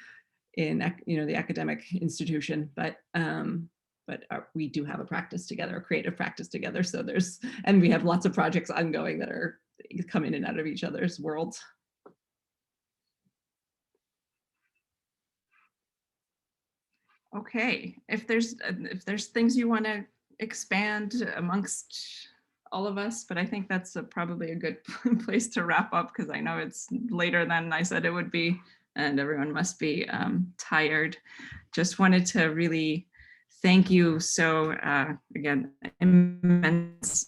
in, the academic institution, but we do have a practice together, a creative practice together. So and we have lots of projects ongoing that come in and out of each other's worlds. Okay, if there's things you want to expand amongst all of us, but I think that's probably a good place to wrap up, because I know it's later than I said it would be, and everyone must be tired. Just wanted to really thank you. So again, immense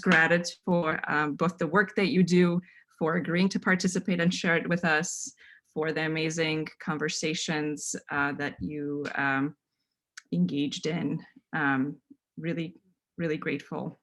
gratitude for both the work that you do, for agreeing to participate and share it with us, for the amazing conversations that you engaged in. Really, really grateful.